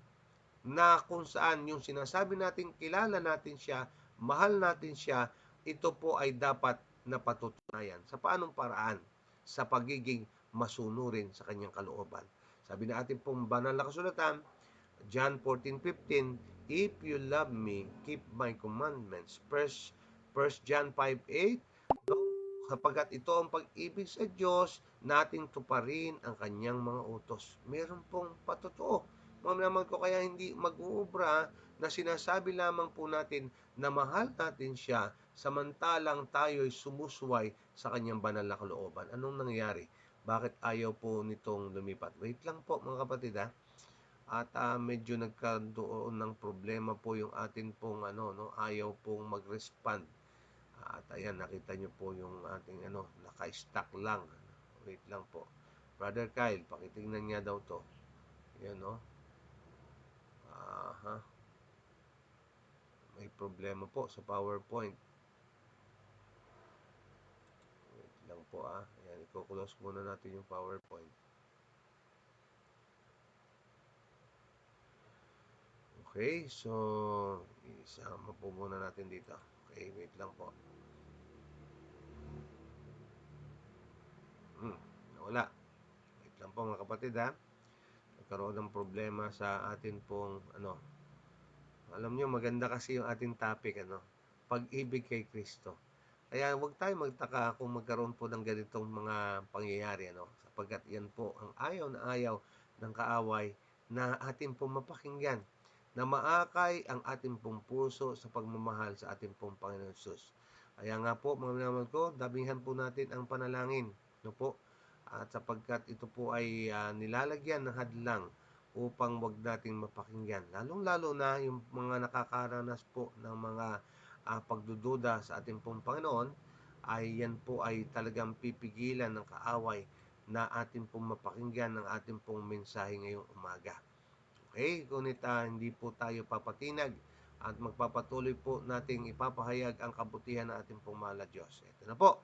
na kung saan yung sinasabi natin, kilala natin siya, mahal natin siya, ito po ay dapat na patutunayan. Sa paanong paraan? Sa pagiging masunurin sa kanyang kalooban. Sabi na ating pong banal na kasulatan, John 14:15, if you love me, keep my commandments. 1 John 5:8, sapagkat ito ang pag-ibig sa Diyos, nating tuparin ang kanyang mga utos. Meron pong patotoo. Mga ko, kaya hindi mag-uubra na sinasabi lamang po natin na mahal natin siya, samantalang tayo'y sumusuway sa kanyang banal na kalooban. Anong nangyari? Bakit ayaw po nitong lumipat? Wait lang po, mga kapatid, At medyo nagkaroon ng problema po yung atin pong ayaw pong mag-respond. At ayan, nakita nyo po yung ating naka-stack lang. Wait lang po. Brother Kyle, pakitingnan niya daw to. Yan, may problema po sa PowerPoint. Wait lang po, Ayan, i-close muna natin yung PowerPoint. Okay, so isama po muna natin dito. Okay, wait lang po. Nawala. Wait lang po, mga kapatid, nagkaroon ng problema sa atin pong alam nyo, maganda kasi yung ating topic, pag-ibig kay Kristo. Kaya huwag tayong magtaka kung magkaroon po ng ganitong mga pangyayari, ano? Sapagkat yan po ang ayaw na ayaw ng kaaway na ating pong mapakinggan, na maakay ang ating pong puso sa pagmamahal sa ating pong Panginoon Hesus. Kaya nga po, mga minamahal ko, dabihan po natin ang panalangin, no po? At sapagkat ito po ay nilalagyan ng hadlang upang wag nating mapakinggan. Lalong-lalo na yung mga nakakaranas po ng mga pagdududa sa ating pong Panginoon, ay yan po ay talagang pipigilan ng kaaway na ating pong mapakinggan ng ating pong mensahe ngayong umaga. Okay, ngunit hindi po tayo papatinag at magpapatuloy po nating ipapahayag ang kabutihan ng ating pong mahal na Diyos. Ito na po.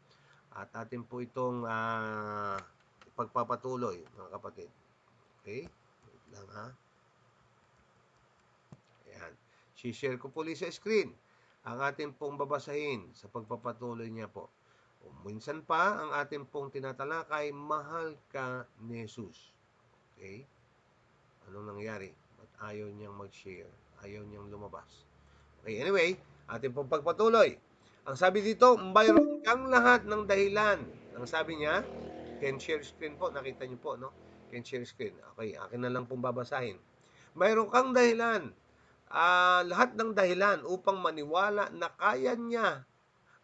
At atin po itong pagpapatuloy, mga kapatid. Okay? Wait lang ha. Ayan. Si-share ko po sa screen ang ating pong babasahin sa pagpapatuloy niya po. Minsan pa, ang ating pong tinatalakay, mahal ka ni Jesus. Okay? Anong nangyari? Ba't ayaw niyang mag-share? Ayaw niyang lumabas? Okay, anyway, ating pong pagpatuloy. Ang sabi dito, mayroon kang lahat ng dahilan. Ang sabi niya, can share screen po. Nakita niyo po, no? Can share screen. Okay, akin na lang pong babasahin. Mayroon kang dahilan. Lahat ng dahilan upang maniwala na kaya niya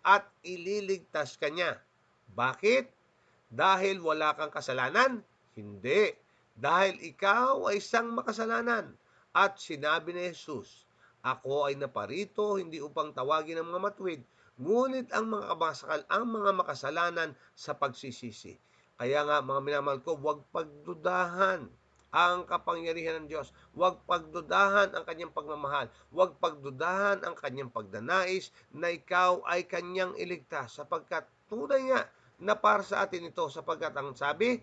at ililigtas ka niya. Bakit? Dahil wala kang kasalanan? Hindi. Dahil ikaw ay isang makasalanan. At sinabi ni Jesus, ako ay naparito hindi upang tawagin ang mga matuwid, ngunit ang mga makasalanan sa pagsisisi. Kaya nga mga minamahal ko, huwag pagdudahan ang kapangyarihan ng Diyos. Huwag pagdudahan ang kanyang pagmamahal. Huwag pagdudahan ang kanyang pagdanais na ikaw ay kanyang iligtas. Sapagkat tunay nga na para sa atin ito. Sapagkat ang sabi,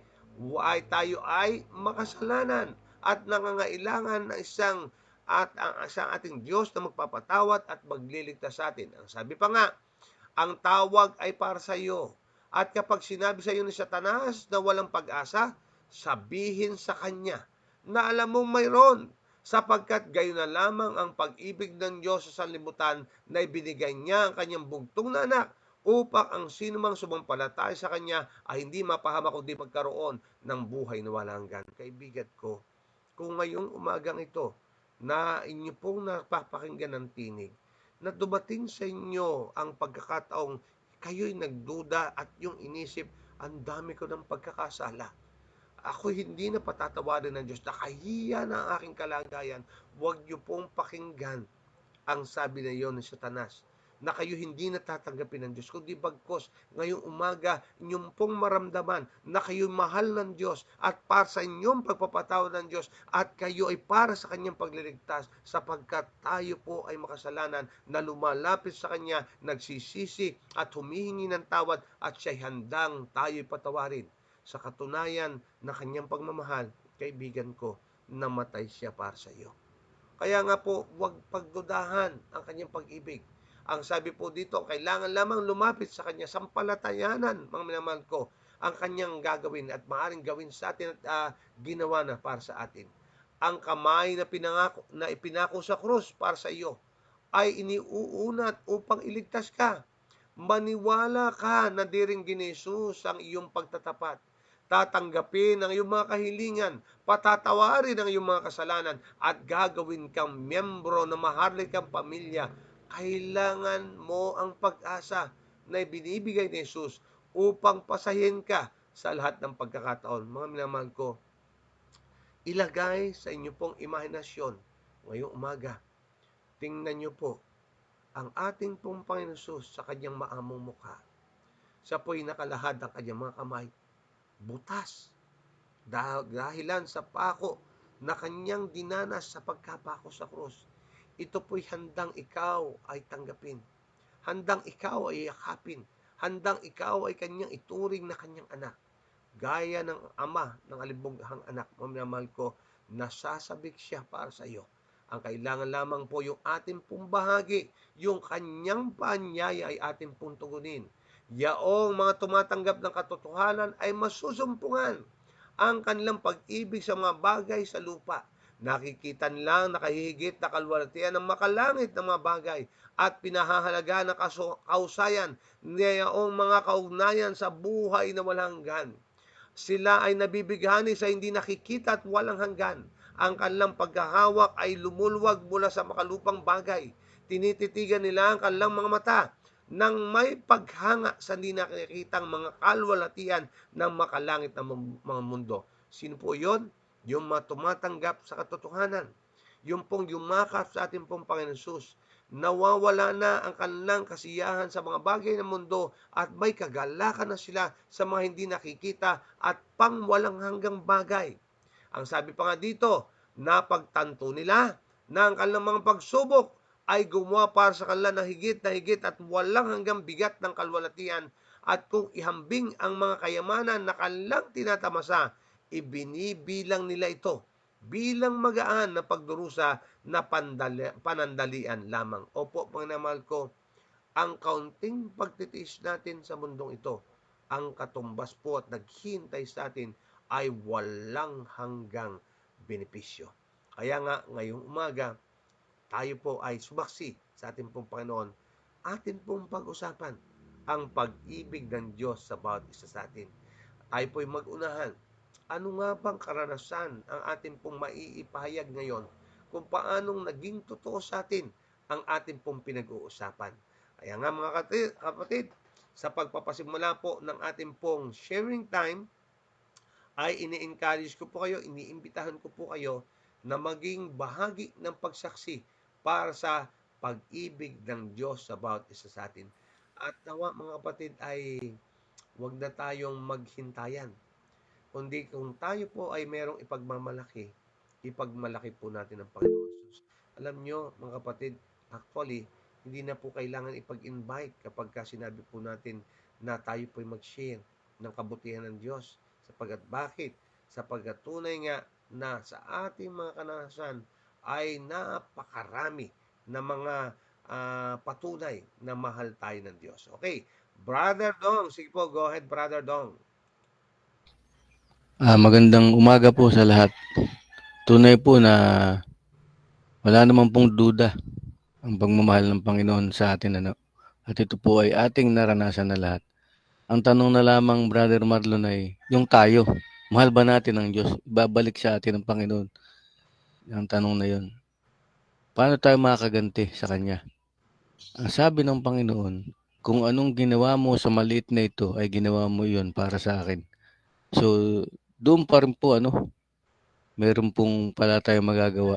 tayo ay makasalanan at nangangailangan ng isang ating Diyos na magpapatawad at magliligtas sa atin. Ang sabi pa nga, ang tawag ay para sa iyo. At kapag sinabi sa iyo ni Satanas na walang pag-asa, sabihin sa kanya na alam mong mayroon, sapagkat gayon na lamang ang pag-ibig ng Diyos sa sanlibutan na ibinigay niya ang kanyang bugtong na anak upang ang sinumang sumampalataya sa kanya ay hindi mapahamak kundi magkaroon ng buhay na walang hanggan. Kaibigan ko, kung ngayong umagang ito na inyo pong napapakinggan ng tinig, na dumating sa inyo ang pagkakataong kayo'y nagduda at yung inisip, ang dami ko ng pagkakasala. Ako hindi na patatawarin ng Diyos, nakahiya na ang aking kalagayan. Huwag niyo pong pakinggan ang sabi na iyon ng Satanas, na kayo hindi natatanggapin ng Diyos, kundi bagkos ngayong umaga inyong pong maramdaman na kayo mahal ng Diyos at para sa inyong pagpapatawad ng Diyos at kayo ay para sa kanyang pagliligtas, sapagkat tayo po ay makasalanan na lumalapit sa kanya, nagsisisi at humihingi ng tawad at siya'y handang tayo'y patawarin. Sa katunayan na kanyang pagmamahal, kaibigan ko, namatay siya para sa iyo. Kaya nga po, huwag pagdudahan ang kanyang pag-ibig. Ang sabi po dito, kailangan lamang lumapit sa kanya, sampalatayanan, mga minamahal ko, ang kanyang gagawin at maaaring gawin sa atin at ginawa na para sa atin. Ang kamay na ipinako sa krus para sa iyo ay iniuunat upang iligtas ka. Maniwala ka na diringgin ni Jesus ang iyong pagtatapat. Tatanggapin ang iyong mga kahilingan, patatawarin ang iyong mga kasalanan, at gagawin kang miyembro na maharlik kang pamilya. Kailangan mo ang pag-asa na ibinibigay ni Jesus upang pasahin ka sa lahat ng pagkakataon. Mga minamahal ko, ilagay sa inyo pong imahinasyon ngayong umaga. Tingnan niyo po ang ating pong Panginoon Jesus sa kanyang maamong mukha. Siya po'y nakalahad ng kanyang mga kamay. Butas. Dahilan sa pako na kanyang dinanas sa pagkapako sa krus. Ito po'y handang ikaw ay tanggapin. Handang ikaw ay yakapin. Handang ikaw ay kanyang ituring na kanyang anak. Gaya ng ama ng alibughang anak, mamamahal ko, nasasabik siya para sa iyo. Ang kailangan lamang po yung ating pong bahagi, yung kanyang paanyaya ay ating pong tugunin. Yaong mga tumatanggap ng katotohanan ay masusumpungan ang kanilang pag-ibig sa mga bagay sa lupa. Nakikita nilang nakahigit na kalwalhatian ng makalangit na mga bagay at pinahahalagaan ng kausayan niyong mga kaugnayan sa buhay na walang hanggan. Sila ay nabibighani sa hindi nakikita at walang hanggan. Ang kanilang paghahawak ay lumuluwag mula sa makalupang bagay. Tinititigan nila ang kanilang mga mata nang may paghanga sa hindi nakikitang mga kalwalhatian ng makalangit na mga mundo. Sino po yon? Yung tumatanggap sa katotohanan. Yung pong yumakap sa ating pong Panginoon Jesus. Nawawala na ang kanilang kasiyahan sa mga bagay ng mundo at may kagalakan na sila sa mga hindi nakikita at pang walang hanggang bagay. Ang sabi pa nga dito, napagtanto nila na ang kanilang mga pagsubok ay gumawa para sa kanila na higit at walang hanggang bigat ng kalwalhatian, at kung ihambing ang mga kayamanan na kanilang tinatamasa, ibinibilang nila ito bilang magaan na pagdurusa na panandalian lamang. Opo, mga mahal ko, ang kaunting pagtitiis natin sa mundong ito, ang katumbas po at naghihintay sa atin ay walang hanggang benepisyo. Kaya nga, ngayong umaga, tayo po ay sumaksi sa ating pong Panginoon. Atin pong pag-usapan ang pag-ibig ng Diyos sa bawat isa sa atin. Tayo po ay mag-unahan. Ano nga bang karanasan ang ating pong maiipahayag ngayon kung paanong naging totoo sa atin ang ating pong pinag-uusapan? Kaya nga mga kapatid, sa pagpapasimula po ng ating pong sharing time, ay ini-encourage ko po kayo, iniimbitahan ko po kayo na maging bahagi ng pagsaksi para sa pag-ibig ng Diyos sa bawat isa sa atin. At nawa mga kapatid ay huwag na tayong maghintayan. Kundi kung tayo po ay merong ipagmalaki po natin ang Panginoon Jesus. Alam nyo mga kapatid, actually, hindi na po kailangan ipag-invite kapag sinabi po natin na tayo po ay mag-share ng kabutihan ng Diyos. Sapagkat tunay nga na sa ating mga karanasan ay napakarami na mga patunay na mahal tayo ng Diyos. Okay, Brother Dong, sige po, go ahead Brother Dong. Magandang umaga po sa lahat. Tunay po na wala naman pong duda ang pagmamahal ng Panginoon sa atin. At ito po ay ating naranasan na lahat. Ang tanong na lamang, Brother Marlon, ay yung tayo. Mahal ba natin ang Diyos? Ibabalik sa atin ng Panginoon. Ang tanong na yun. Paano tayo makakaganti sa Kanya? Ang sabi ng Panginoon, kung anong ginawa mo sa maliit na ito, ay ginawa mo yun para sa akin. So, doon pa rin po, meron pong pala tayong magagawa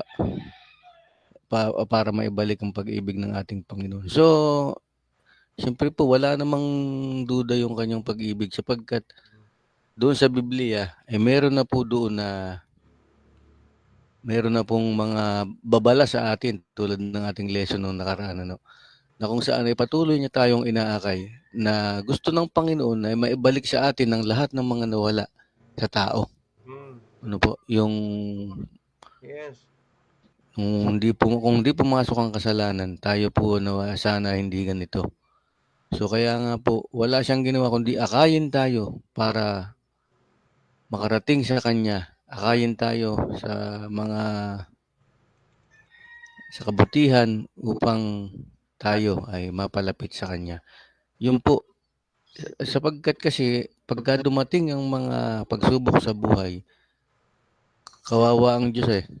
para maibalik ang pag-ibig ng ating Panginoon. So, siyempre po, wala namang duda yung kanyang pag-ibig sapagkat doon sa Biblia, meron na po doon na meron na pong mga babala sa atin tulad ng ating lesson nung nakaraan, na kung saan ay patuloy niya tayong inaakay na gusto ng Panginoon ay maibalik sa atin ang lahat ng mga nawala sa tao. Ano po, yung Yes. kung hindi pumasok ang kasalanan, tayo po sana hindi ganito. So kaya nga po, wala siyang ginawa kundi akayin tayo para makarating sa Kanya. Akayin tayo sa kabutihan upang tayo ay mapalapit sa Kanya. Yun po, sapagkat kasi pagka dumating ang mga pagsubok sa buhay, kawawa ang Diyos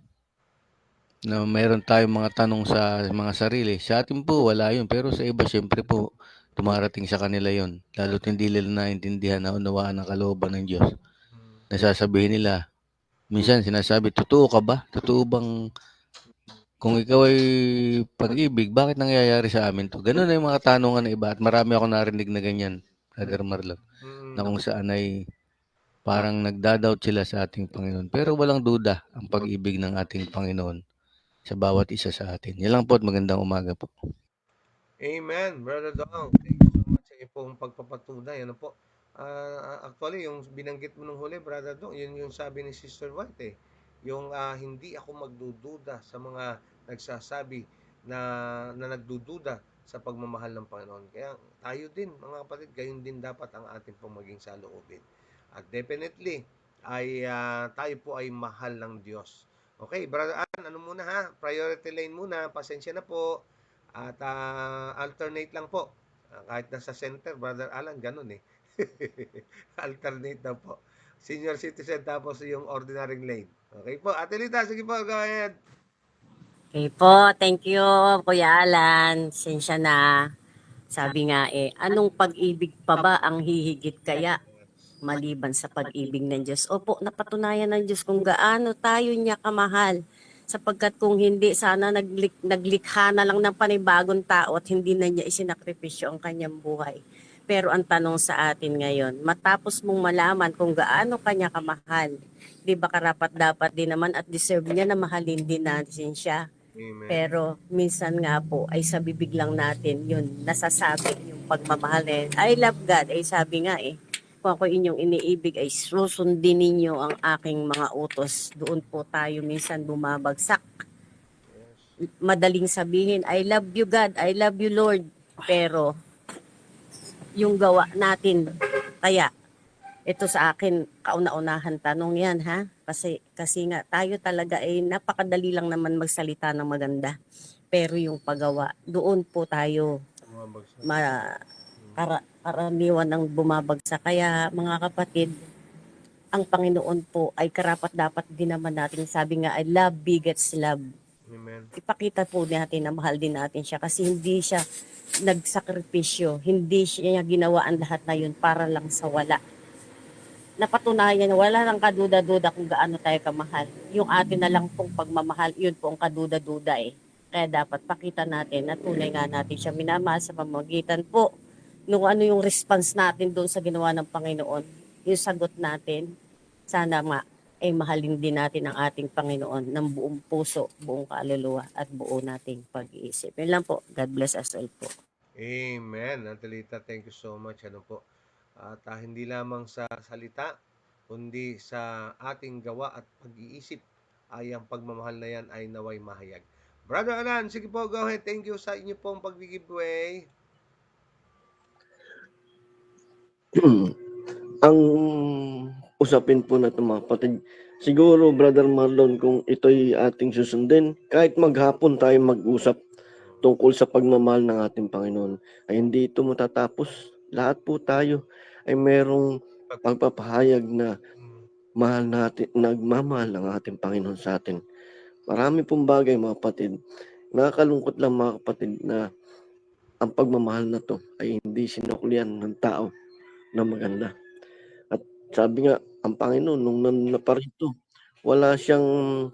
na mayroon tayong mga tanong sa mga sarili. Sa atin po, wala yun. Pero sa iba, siyempre po, tumarating sa kanila yun. Lalo't hindi nila naintindihan na unawaan ang kalooban ng Diyos. Nasasabihin nila, minsan sinasabi, totoo ka ba? Totoo bang kung ikaw ay pag-ibig, bakit nangyayari sa amin to? Ganun na yung mga tanungan ng iba. At marami ako narinig na ganyan, Brother Marlon, na kung saan ay parang nagdadoubt sila sa ating Panginoon. Pero walang duda ang pag-ibig ng ating Panginoon sa bawat isa sa atin. Yan lang po at magandang umaga po. Amen, Brother Dong. Thank you so much sa iyong pagpapatunay. Ano po? Actually, yung binanggit mo nung huli, Brother Dong, yun yung sabi ni Sister White Yung hindi ako magdududa sa mga nagsasabi na nagdududa sa pagmamahal ng Panginoon. Kaya tayo din, mga kapatid, gayon din dapat ang ating pong maging saloobin. At definitely, ay tayo po ay mahal ng Diyos. Okay, Brother Alan, ano muna ha? Priority lane muna. Pasensya na po. At alternate lang po. Kahit nasa center, Brother Alan, ganun eh. Alternate na po. Senior citizen tapos yung ordinary lane. Okay po. Ate Lita, sige po, go ahead. Okay po, thank you, Kuya Alan. Sensya na. Sabi nga anong pag-ibig pa ba ang hihigit kaya maliban sa pag-ibig ng Diyos? Opo, napatunayan ng Diyos kung gaano tayo niya kamahal. Sapagkat kung hindi, sana naglikha na lang ng panibagong tao at hindi na niya isinakripisyo ang kanyang buhay. Pero ang tanong sa atin ngayon, matapos mong malaman kung gaano kanya kamahal, di ba karapat dapat din naman at deserve niya na mahalin din natin siya. Amen. Pero minsan nga po ay sa bibig lang natin yun nasasabi yung pagmamahal I love God ay sabi nga kung ako inyong iniibig ay susundin ninyo ang aking mga utos. Doon po tayo minsan bumabagsak. Madaling sabihin, I love you God, I love you Lord. Pero yung gawa natin, kaya ito sa akin, kauna-unahan tanong yan ha. Kasi nga tayo talaga napakadali lang naman magsalita ng maganda. Pero yung paggawa, doon po tayo karaniwan ng bumabagsak. Kaya mga kapatid, ang Panginoon po ay karapat dapat din naman natin. Sabi nga, I love begets love. Amen. Ipakita po natin na mahal din natin siya kasi hindi siya nagsakripisyo. Hindi siya ginawa ang lahat na yun para lang sa wala. Napatunayan, wala lang kaduda-duda kung gaano tayo kamahal. Yung atin na lang pong pagmamahal, yun po ang kaduda-duda Kaya dapat pakita natin na tunay nga natin siya minamahal sa pamamagitan po nung ano yung response natin doon sa ginawa ng Panginoon. Yung sagot natin, sana mahalin din natin ang ating Panginoon ng buong puso, buong kaluluwa at buo nating pag-iisip. Yun lang po. God bless us all po. Amen. Natalita, thank you so much. Ano po? At hindi lamang sa salita, kundi sa ating gawa at pag-iisip ay ang pagmamahal na yan ay naway mahayag. Brother Alan, sige po, go ahead. Thank you sa inyo pong pag-giveaway. Ang usapin po na ito mga kapatid, siguro Brother Marlon, kung ito'y ating susundin, kahit maghapon tayo mag-usap tungkol sa pagmamahal ng ating Panginoon, ay hindi ito matatapos. Lahat po tayo ay merong pagpapahayag na mahal natin, nagmamahal ang ating Panginoon sa atin. Marami pong bagay mga kapatid. Nakakalungkot lang mga kapatid na ang pagmamahal na to ay hindi sinuklian ng tao na maganda. At sabi nga, ang Panginoon nung naparito, wala siyang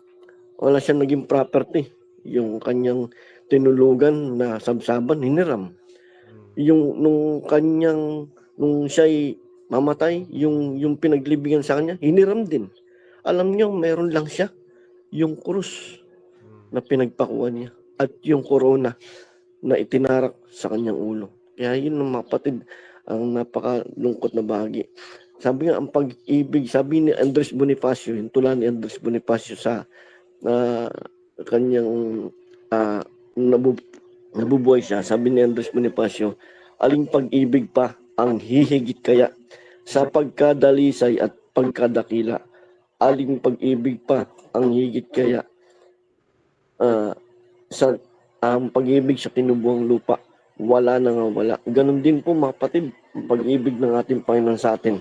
naging property. Yung kanyang tinulugan na sabsaban, hiniram. Nung siya'y mamatay, yung pinaglibingan sa kanya, hiniram din. Alam niyo, meron lang siya, yung krus na pinagpakuan niya at yung korona na itinarak sa kanyang ulo. Kaya yun mga kapatid, ang napakalungkot na bahagi. Sabi nga, ang pag-ibig, sabi ni Andres Bonifacio, yung tula ni Andres Bonifacio sa kanyang nabubuhay siya, sabi ni Andres Bonifacio, aling pag-ibig pa ang hihigit kaya sa pagkadalisay at pagkadakila? Aling pag-ibig pa ang higit kaya sa pag-ibig sa tinubuang lupa? Wala na nga wala. Ganon din po mga kapatid, ang pag-ibig ng ating Panginoon sa atin.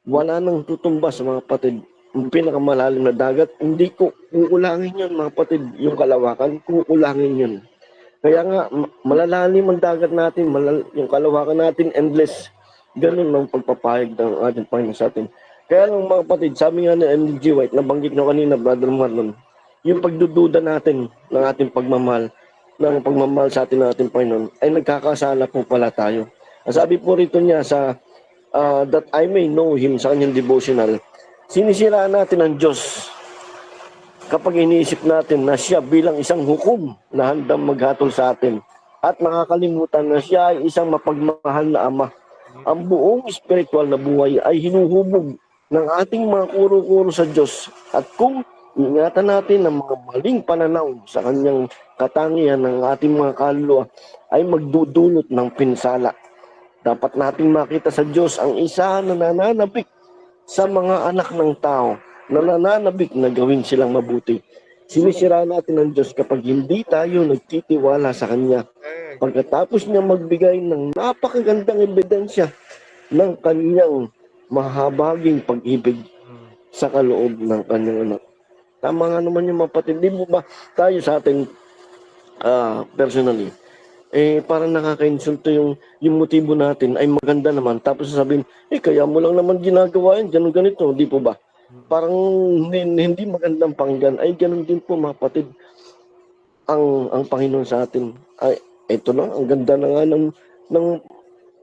Wala nang tutumbas mga kapatid. Ang pinakamalalim na dagat, hindi ko kukulangin yun mga kapatid. Yung kalawakan, kukulangin yun. Kaya nga, malalalim ang dagat natin, yung kalawakan natin, endless. Ganun ang pagpapahayag ng ating Panginoon sa atin. Kaya lang mga kapatid, sabi nga ni M.G. White, nabanggit nyo kanina, Brother Marlon, yung pagdududa natin ng ating pagmamahal, sa atin ng ating Panginoon, ay nagkakasala po pala tayo. Sabi po rito niya sa that I may know Him sa kanyang devotional, sinisiraan natin ang Diyos kapag iniisip natin na siya bilang isang hukom na handang maghatol sa atin at nakakalimutan na siya ay isang mapagmahal na Ama. Ang buong spiritual na buhay ay hinuhubog ng ating mga kuro-kuro sa Diyos. At kung ingatan natin ang mga maling pananaw sa kanyang katangian ng ating mga kaluluwa, ay magdudulot ng pinsala. Dapat nating makita sa Diyos ang isa na nananabik sa mga anak ng tao na nananabik na gawin silang mabuti. Sinisira natin ang Diyos kapag hindi tayo nagtitiwala sa Kanya. Pagkatapos niya magbigay ng napakagandang ebidensya ng Kanyang mahabaging pag-ibig sa kaloob ng Kanyang anak. Tama nga naman yung mapatid. Di mo ba tayo sa atin personally, parang nakaka-insulto yung motibo natin ay maganda naman. Tapos sasabihin, kaya mo lang naman ginagawa yan, ganun ganito, di po ba? Parang hindi magandang pakinggan. Ay, ganun din po mga kapatid. Ang Panginoon sa atin, ay, ito na, ang ganda na nga ng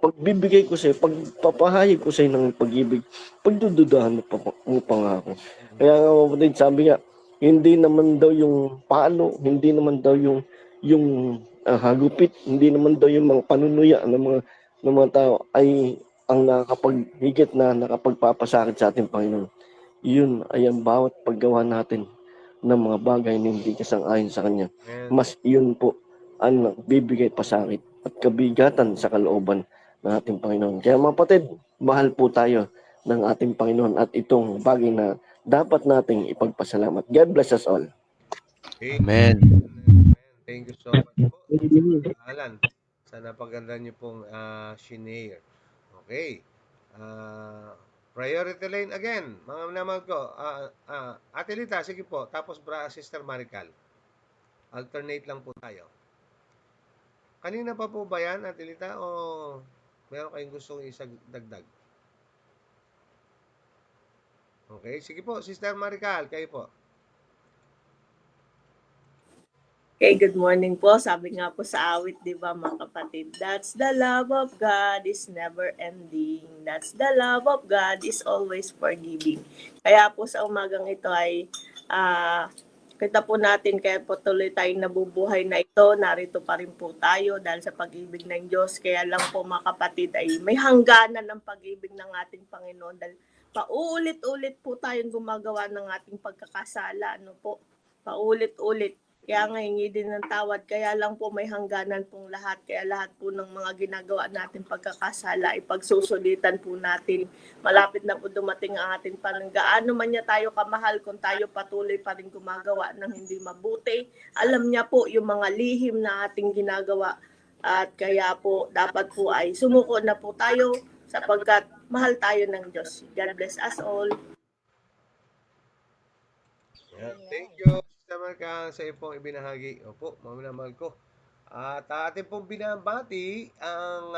pagbibigay ko sa'yo, pagpapahayag ko sa'yo ng pag-ibig, pagdududahan mo pa nga ako. Kaya nga kapatid, sabi nga, hindi naman daw yung palo, hindi naman daw yung hagupit, hindi naman daw yung mga panunuya ng mga tao ay ang nakapaghigit na nakapagpapasakit sa ating Panginoon. Yun ay ang bawat paggawa natin ng mga bagay na hindi kasang-ayon sa Kanya. Mas yun po ang bibigay pasakit at kabigatan sa kalooban ng ating Panginoon. Kaya mga kapatid, mahal po tayo ng ating Panginoon at itong bagay na dapat nating ipagpasalamat. God bless us all. Amen. Thank you so much po, Alan. Sana paganda niyo pong shinare. Okay. Priority lane again. Mga minamahal ko. Ate Lita, sige po. Tapos Sister Marical. Alternate lang po tayo. Kanina pa po ba yan, Ate Lita? O meron kayong gustong dagdag? Okay. Sige po, Sister Marical. Kayo po. Okay, good morning po. Sabi nga po sa awit, di ba mga kapatid? That's the love of God is never ending. That's the love of God is always forgiving. Kaya po sa umagang ito ay kita po natin kaya po tuloy tayong nabubuhay na ito. Narito pa rin po tayo dahil sa pag-ibig ng Diyos. Kaya lang po mga kapatid ay may hangganan ng pag-ibig ng ating Panginoon dahil paulit-ulit po tayong gumagawa ng ating pagkakasala. Ano po? Paulit-ulit. Kaya nga hingi din ng tawad. Kaya lang po may hangganan pong lahat. Kaya lahat po ng mga ginagawa natin pagkakasala, ipagsusulitan po natin. Malapit na po dumating ang ating panang. Gaano man niya tayo kamahal kung tayo patuloy pa rin gumagawa ng hindi mabuti. Alam niya po yung mga lihim na ating ginagawa. At kaya po dapat po ay sumuko na po tayo sapagkat mahal tayo ng Diyos. God bless us all. Yeah, thank you, Sister Marical, sa iyong pong ibinahagi. Opo, mga minamahal ko. At ating pong binabati ang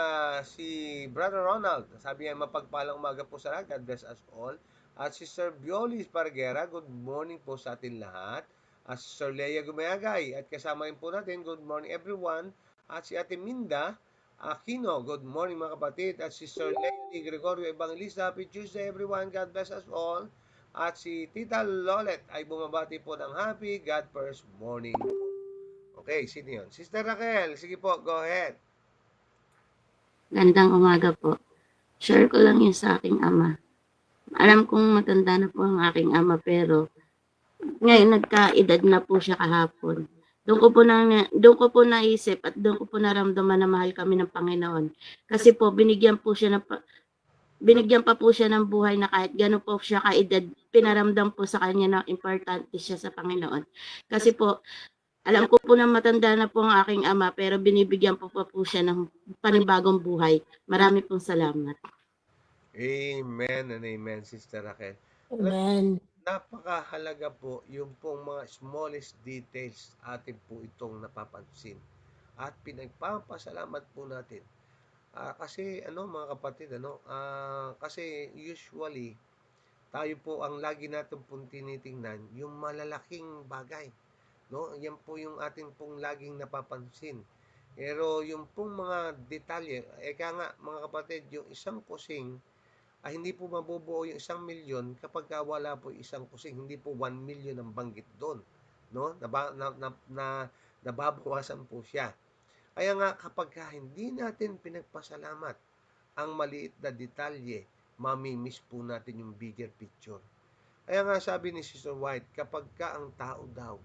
si Brother Ronald. Sabi niya, mapagpalang umaga po sa lahat. God bless us all. At si Sir Biolis Parguera, good morning po sa atin lahat. At si Sir Lea Gumayagay. At kasama rin po natin, good morning everyone. At si Ate Minda Aquino, good morning mga kapatid. At si Sir Leonie Gregorio Evangelista, happy Tuesday everyone. God bless us all. At si Tita Lolet ay bumabati po ng happy God first morning. Okay, sino yun? Sister Raquel, sige po, go ahead. Gandang umaga po. Share ko lang yun sa aking ama. Alam kong matanda na po ang aking ama pero ngayon nagkaedad na po siya kahapon. Doon ko po naisip at doon ko po naramdaman na mahal kami ng Panginoon. Kasi po binigyan pa po siya ng buhay na kahit gano'n po siya kaedad, pinaramdam po sa kanya na importante siya sa Panginoon. Kasi po, alam ko po na matanda na po ang aking ama, pero binibigyan po siya ng panibagong buhay. Marami pong salamat. Amen and amen, Sister Raquel. Amen. Napakahalaga po yung pong mga smallest details atin po itong napapansin. At pinagpapasalamat po natin. Kasi mga kapatid, kasi usually tayo po ang lagi natin pong tinitingnan yung malalaking bagay, no? Yan po yung ating pong laging napapansin. Pero yung pong mga detalye, kaya nga mga kapatid, yung isang kusing ay hindi po mabubuo yung 1 milyon kapag wala po isang kusing. Hindi po 1 million ang banggit doon, no? Nababawasan po siya. Kaya nga kapag hindi natin pinagpasalamat ang maliit na detalye, mamimiss po natin yung bigger picture. Kaya nga sabi ni Sister White, kapag ang tao daw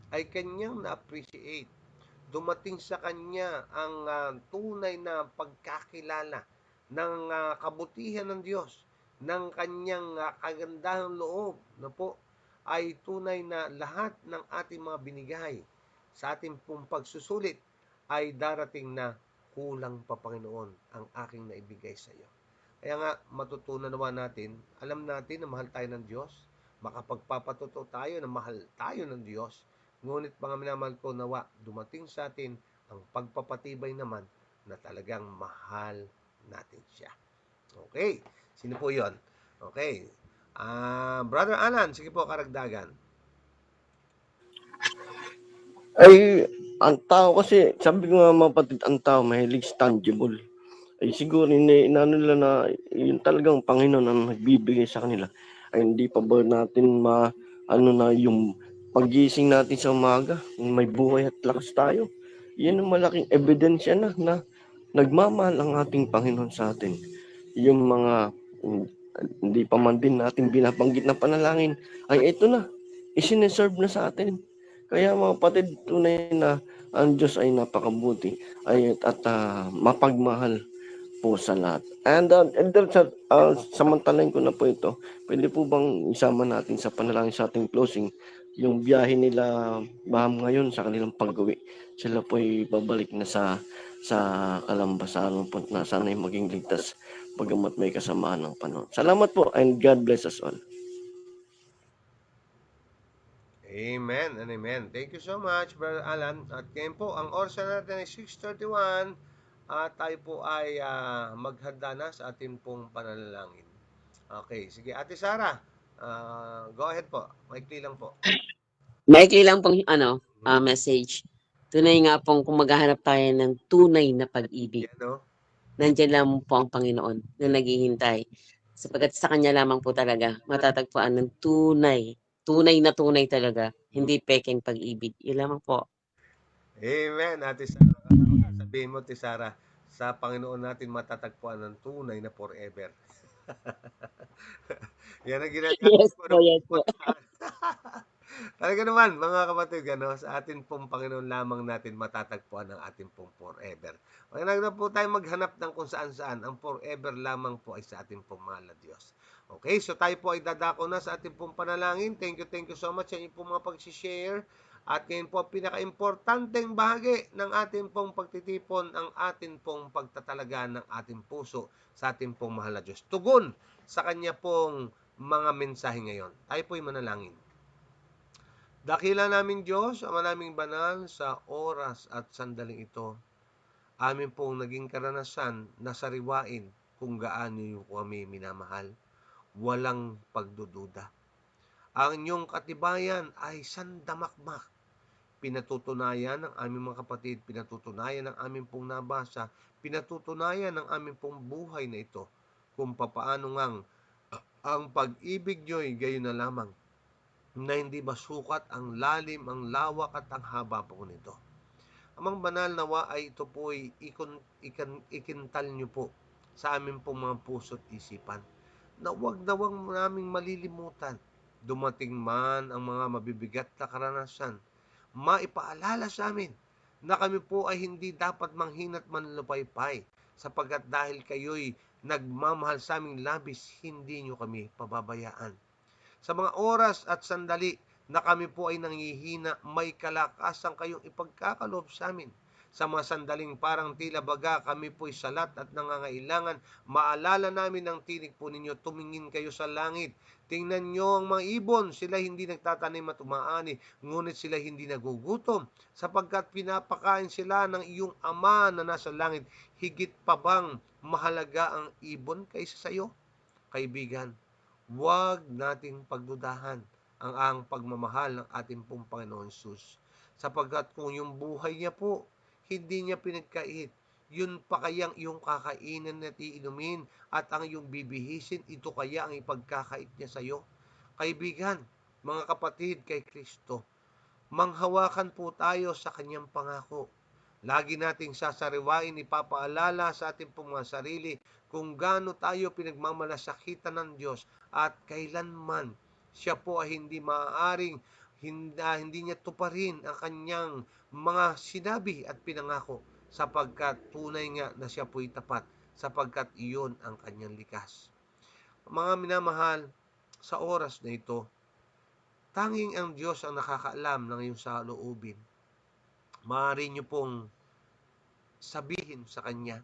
ay kanyang na-appreciate, dumating sa kanya ang tunay na pagkakilala ng kabutihan ng Diyos, ng kanyang kagandahang loob na po ay tunay na lahat ng ating mga binigay sa ating pong pagsusulit ay darating na kulang pa, Panginoon, ang aking naibigay sa iyo. Kaya nga, matutunan naman natin, alam natin na mahal tayo ng Diyos, makapagpapatuto tayo na mahal tayo ng Diyos, ngunit mga minamahal ko, nawa dumating sa atin ang pagpapatibay naman na talagang mahal natin siya. Okay, sino po yon? Okay, Brother Alan, sige po, karagdagan. Ay, ang tao kasi, sabi ko nga mga kapatid, ang tao mahilig sa tangible. Ay siguro inaano nila na yun talagang Panginoon ang nagbibigay sa kanila. Ay hindi pa ba natin ano na yung paggising natin sa umaga, may buhay at lakas tayo. Yan ang malaking ebidensya na nagmamahal ang ating Panginoon sa atin. Yung mga hindi pa man din natin binabanggit na panalangin, ay ito na, isineserve na sa atin. Kaya mga kapatid, tunay na ang Diyos ay napakabuti at mapagmahal po sa lahat. And samantalain ko na po ito, pwede po bang isama natin sa panalangin sa ating closing, yung biyahe nila Baham ngayon sa kanilang pag-uwi. Sila po ay babalik na sa kalambasan po na sana'y maging ligtas bagamat may kasamaan ng panahon. Salamat po and God bless us all. Amen and amen. Thank you so much, Brother Alan. At ngayon po, ang oras natin ay 6:31 at tayo po ay maghanda na sa ating pong panalangin. Okay, sige. Ate Sara, go ahead po. Maikli lang po. Maikli lang pong message. Tunay nga pong kung maghahanap tayo ng tunay na pag-ibig, nandiyan lang po ang Panginoon na naghihintay. Sapagkat sa Kanya lamang po talaga matatagpuan ng tunay na tunay talaga, hindi peking pag-ibig. Yun lamang po. Amen, Ate Sara. Sabihin mo, Ate Sara, sa Panginoon natin matatagpuan ng tunay na forever. Yan ang ginagawa ko. Yes po. Talaga naman, mga kapatid, sa atin pong Panginoon lamang natin matatagpuan ang ating pong forever. Huwag na po tayo maghanap ng kung saan-saan. Ang forever lamang po ay sa ating pong mahal na Diyos. Okay, so tayo po ay dadako na sa ating pong panalangin. Thank you so much sa inyong pong mga pag-share. At ngayon po, pinaka-importanteng bahagi ng ating pong pagtitipon, ang ating pong pagtatalaga ng ating puso sa ating pong mahal na Diyos. Tugon sa Kanya pong mga mensahe ngayon. Tayo po ay manalangin. Dakila namin Diyos, Ama naming banal, sa oras at sandaling ito, amin pong naging karanasan na sariwain kung gaano yung kami minamahal. Walang pagdududa. Ang inyong katibayan ay sandamakmak. Pinatutunayan ng aming mga kapatid, pinatutunayan ng aming pong nabasa, pinatutunayan ng aming pong buhay na ito kung papaano ngang ang pag-ibig nyo'y gayon na lamang na hindi masukat ang lalim, ang lawak at ang haba po nito. Amang banal, nawa ay ito po ay ikintal nyo po sa amin pong mga puso't isipan, na wag naming malilimutan, dumating man ang mga mabibigat na karanasan, maipaalala sa amin na kami po ay hindi dapat manghinat manlupaypay, sapagkat dahil kayo'y nagmamahal sa aming labis, hindi nyo kami pababayaan. Sa mga oras at sandali na kami po ay nanghihina, may kalakasan kayong ipagkakaloob sa amin. Sa mga sandaling parang tila baga kami po'y salat at nangangailangan, maalala namin ang tinig po ninyo, tumingin kayo sa langit. Tingnan nyo ang mga ibon, sila hindi nagtatanim at umaani, ngunit sila hindi nagugutom, sapagkat pinapakain sila ng iyong Ama na nasa langit. Higit pa bang mahalaga ang ibon kaysa sa iyo? Kaibigan, huwag nating pagdudahan ang pagmamahal ng ating pong Panginoon Jesus. Sapagkat kung yung buhay niya po, hindi niya pinagkait, yun pa kayang iyong kakainin at iinumin at ang iyong bibihisin, ito kaya ang ipagkakait niya sa iyo? Kaibigan, mga kapatid kay Kristo, manghawakan po tayo sa kanyang pangako. Lagi nating sasariwain, ipapaalala sa ating pong mga sarili kung gaano tayo pinagmamalasakitan ng Diyos at kailanman siya po ay hindi maaaring hindi niya tuparin ang kanyang mga sinabi at pinangako, sapagkat tunay nga na siya po'y tapat, sapagkat iyon ang kanyang likas. Mga minamahal, sa oras na ito, tanging ang Diyos ang nakakaalam ng iyong saloobin. Maaari niyo pong sabihin sa Kanya.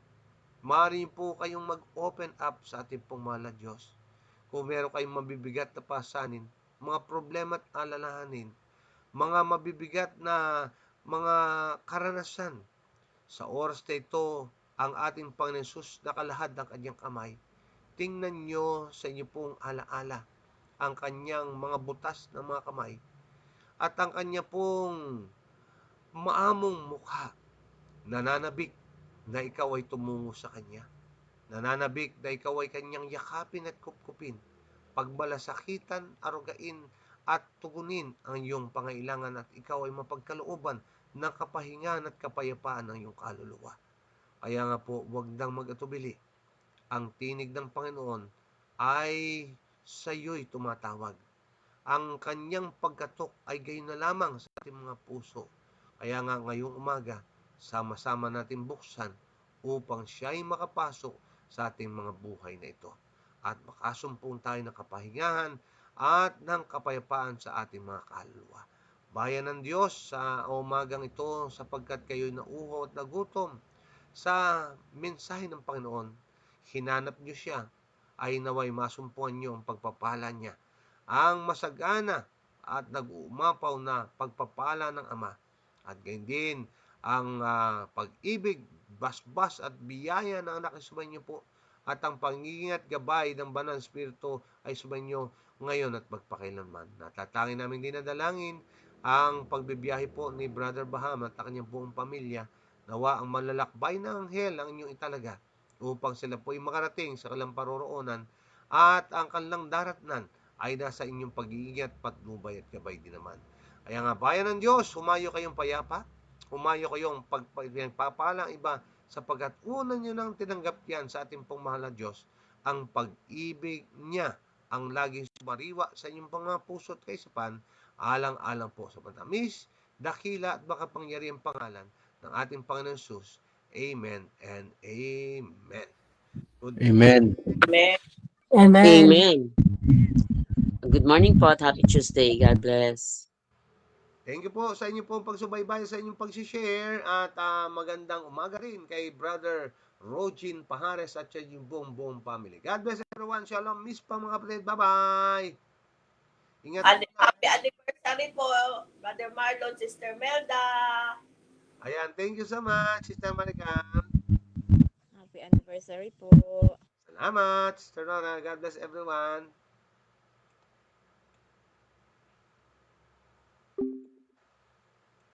Maaari niyo po kayong mag-open up sa ating pong mahal na Diyos. Kung meron kayong mabibigat na pasanin, mga problema at alalahanin, mga mabibigat na mga karanasan, sa oras na ito, ang ating Panginoon Jesus nakalahad ng kanyang kamay. Tingnan nyo sa inyo pong alaala ang kanyang mga butas ng mga kamay at ang kanya pong maamong mukha. Nananabik na ikaw ay tumungo sa kanya. Nananabik na ikaw ay kanyang yakapin at kupkupin, pagmalasakitan, arugain at tugunin ang iyong pangailangan at ikaw ay mapagkalooban ng kapahingan at kapayapaan ng iyong kaluluwa. Kaya nga po, huwag nang mag-atubili. Ang tinig ng Panginoon ay sa iyo'y tumatawag. Ang kanyang pagkatok ay gayon na lamang sa ating mga puso. Kaya nga ngayong umaga, sama-sama natin buksan upang siya'y makapasok sa ating mga buhay na ito. At makasumpong tayo ng kapahingahan at ng kapayapaan sa ating mga kaluluwa. Bayan ng Diyos sa umagang ito sapagkat kayo'y nauho at nagutom sa mensahe ng Panginoon, hinanap niyo siya, ay naway masumpuan niyo ang pagpapala niya, ang masagana at nag-uumapaw na pagpapala ng Ama, at gayon din ang pag-ibig, basbas at biyaya ng anak ay sumainyo po, at ang pangingat gabay ng Banal Espiritu ay sumainyo ngayon at magpakailanman. Natatangin namin dinadalangin ang pagbibiyahe po ni Brother Baham at ang kanyang buong pamilya. Nawa ang malalakbay na anghel ang inyong italaga upang sila po'y makarating sa kanilang paroroonan at ang kanilang daratnan ay nasa inyong pag-iingat, patnubay at gabay din naman. Kaya nga, bayan ng Diyos, humayo kayong payapa, humayo kayong pagpapalang iba sapagkat una nyo nang tinanggap yan sa ating pong mahal na Diyos, ang pag-ibig niya ang laging sumariwa sa inyong mga puso at kaisipan, alang-alang po sa matamis, dakila at makapangyarihang pangalan ng ating Panginoon Jesus. Amen and amen. Amen. Amen. Amen. Amen. Good morning po at happy Tuesday. God bless. Thank you po sa inyo pong pagsubaybay, sa inyong pag-share at magandang umaga rin kay Brother Rogin Pahares at sa inyong buong family. God bless everyone. Shalom. Miss pa mga kapatid. Bye-bye. Ingat po. Happy anniversary po, Brother Marlon, Sister Melda. Ayan, thank you so much, Sister Maricam. Happy anniversary po. Salamat, Sister Nora. God bless everyone.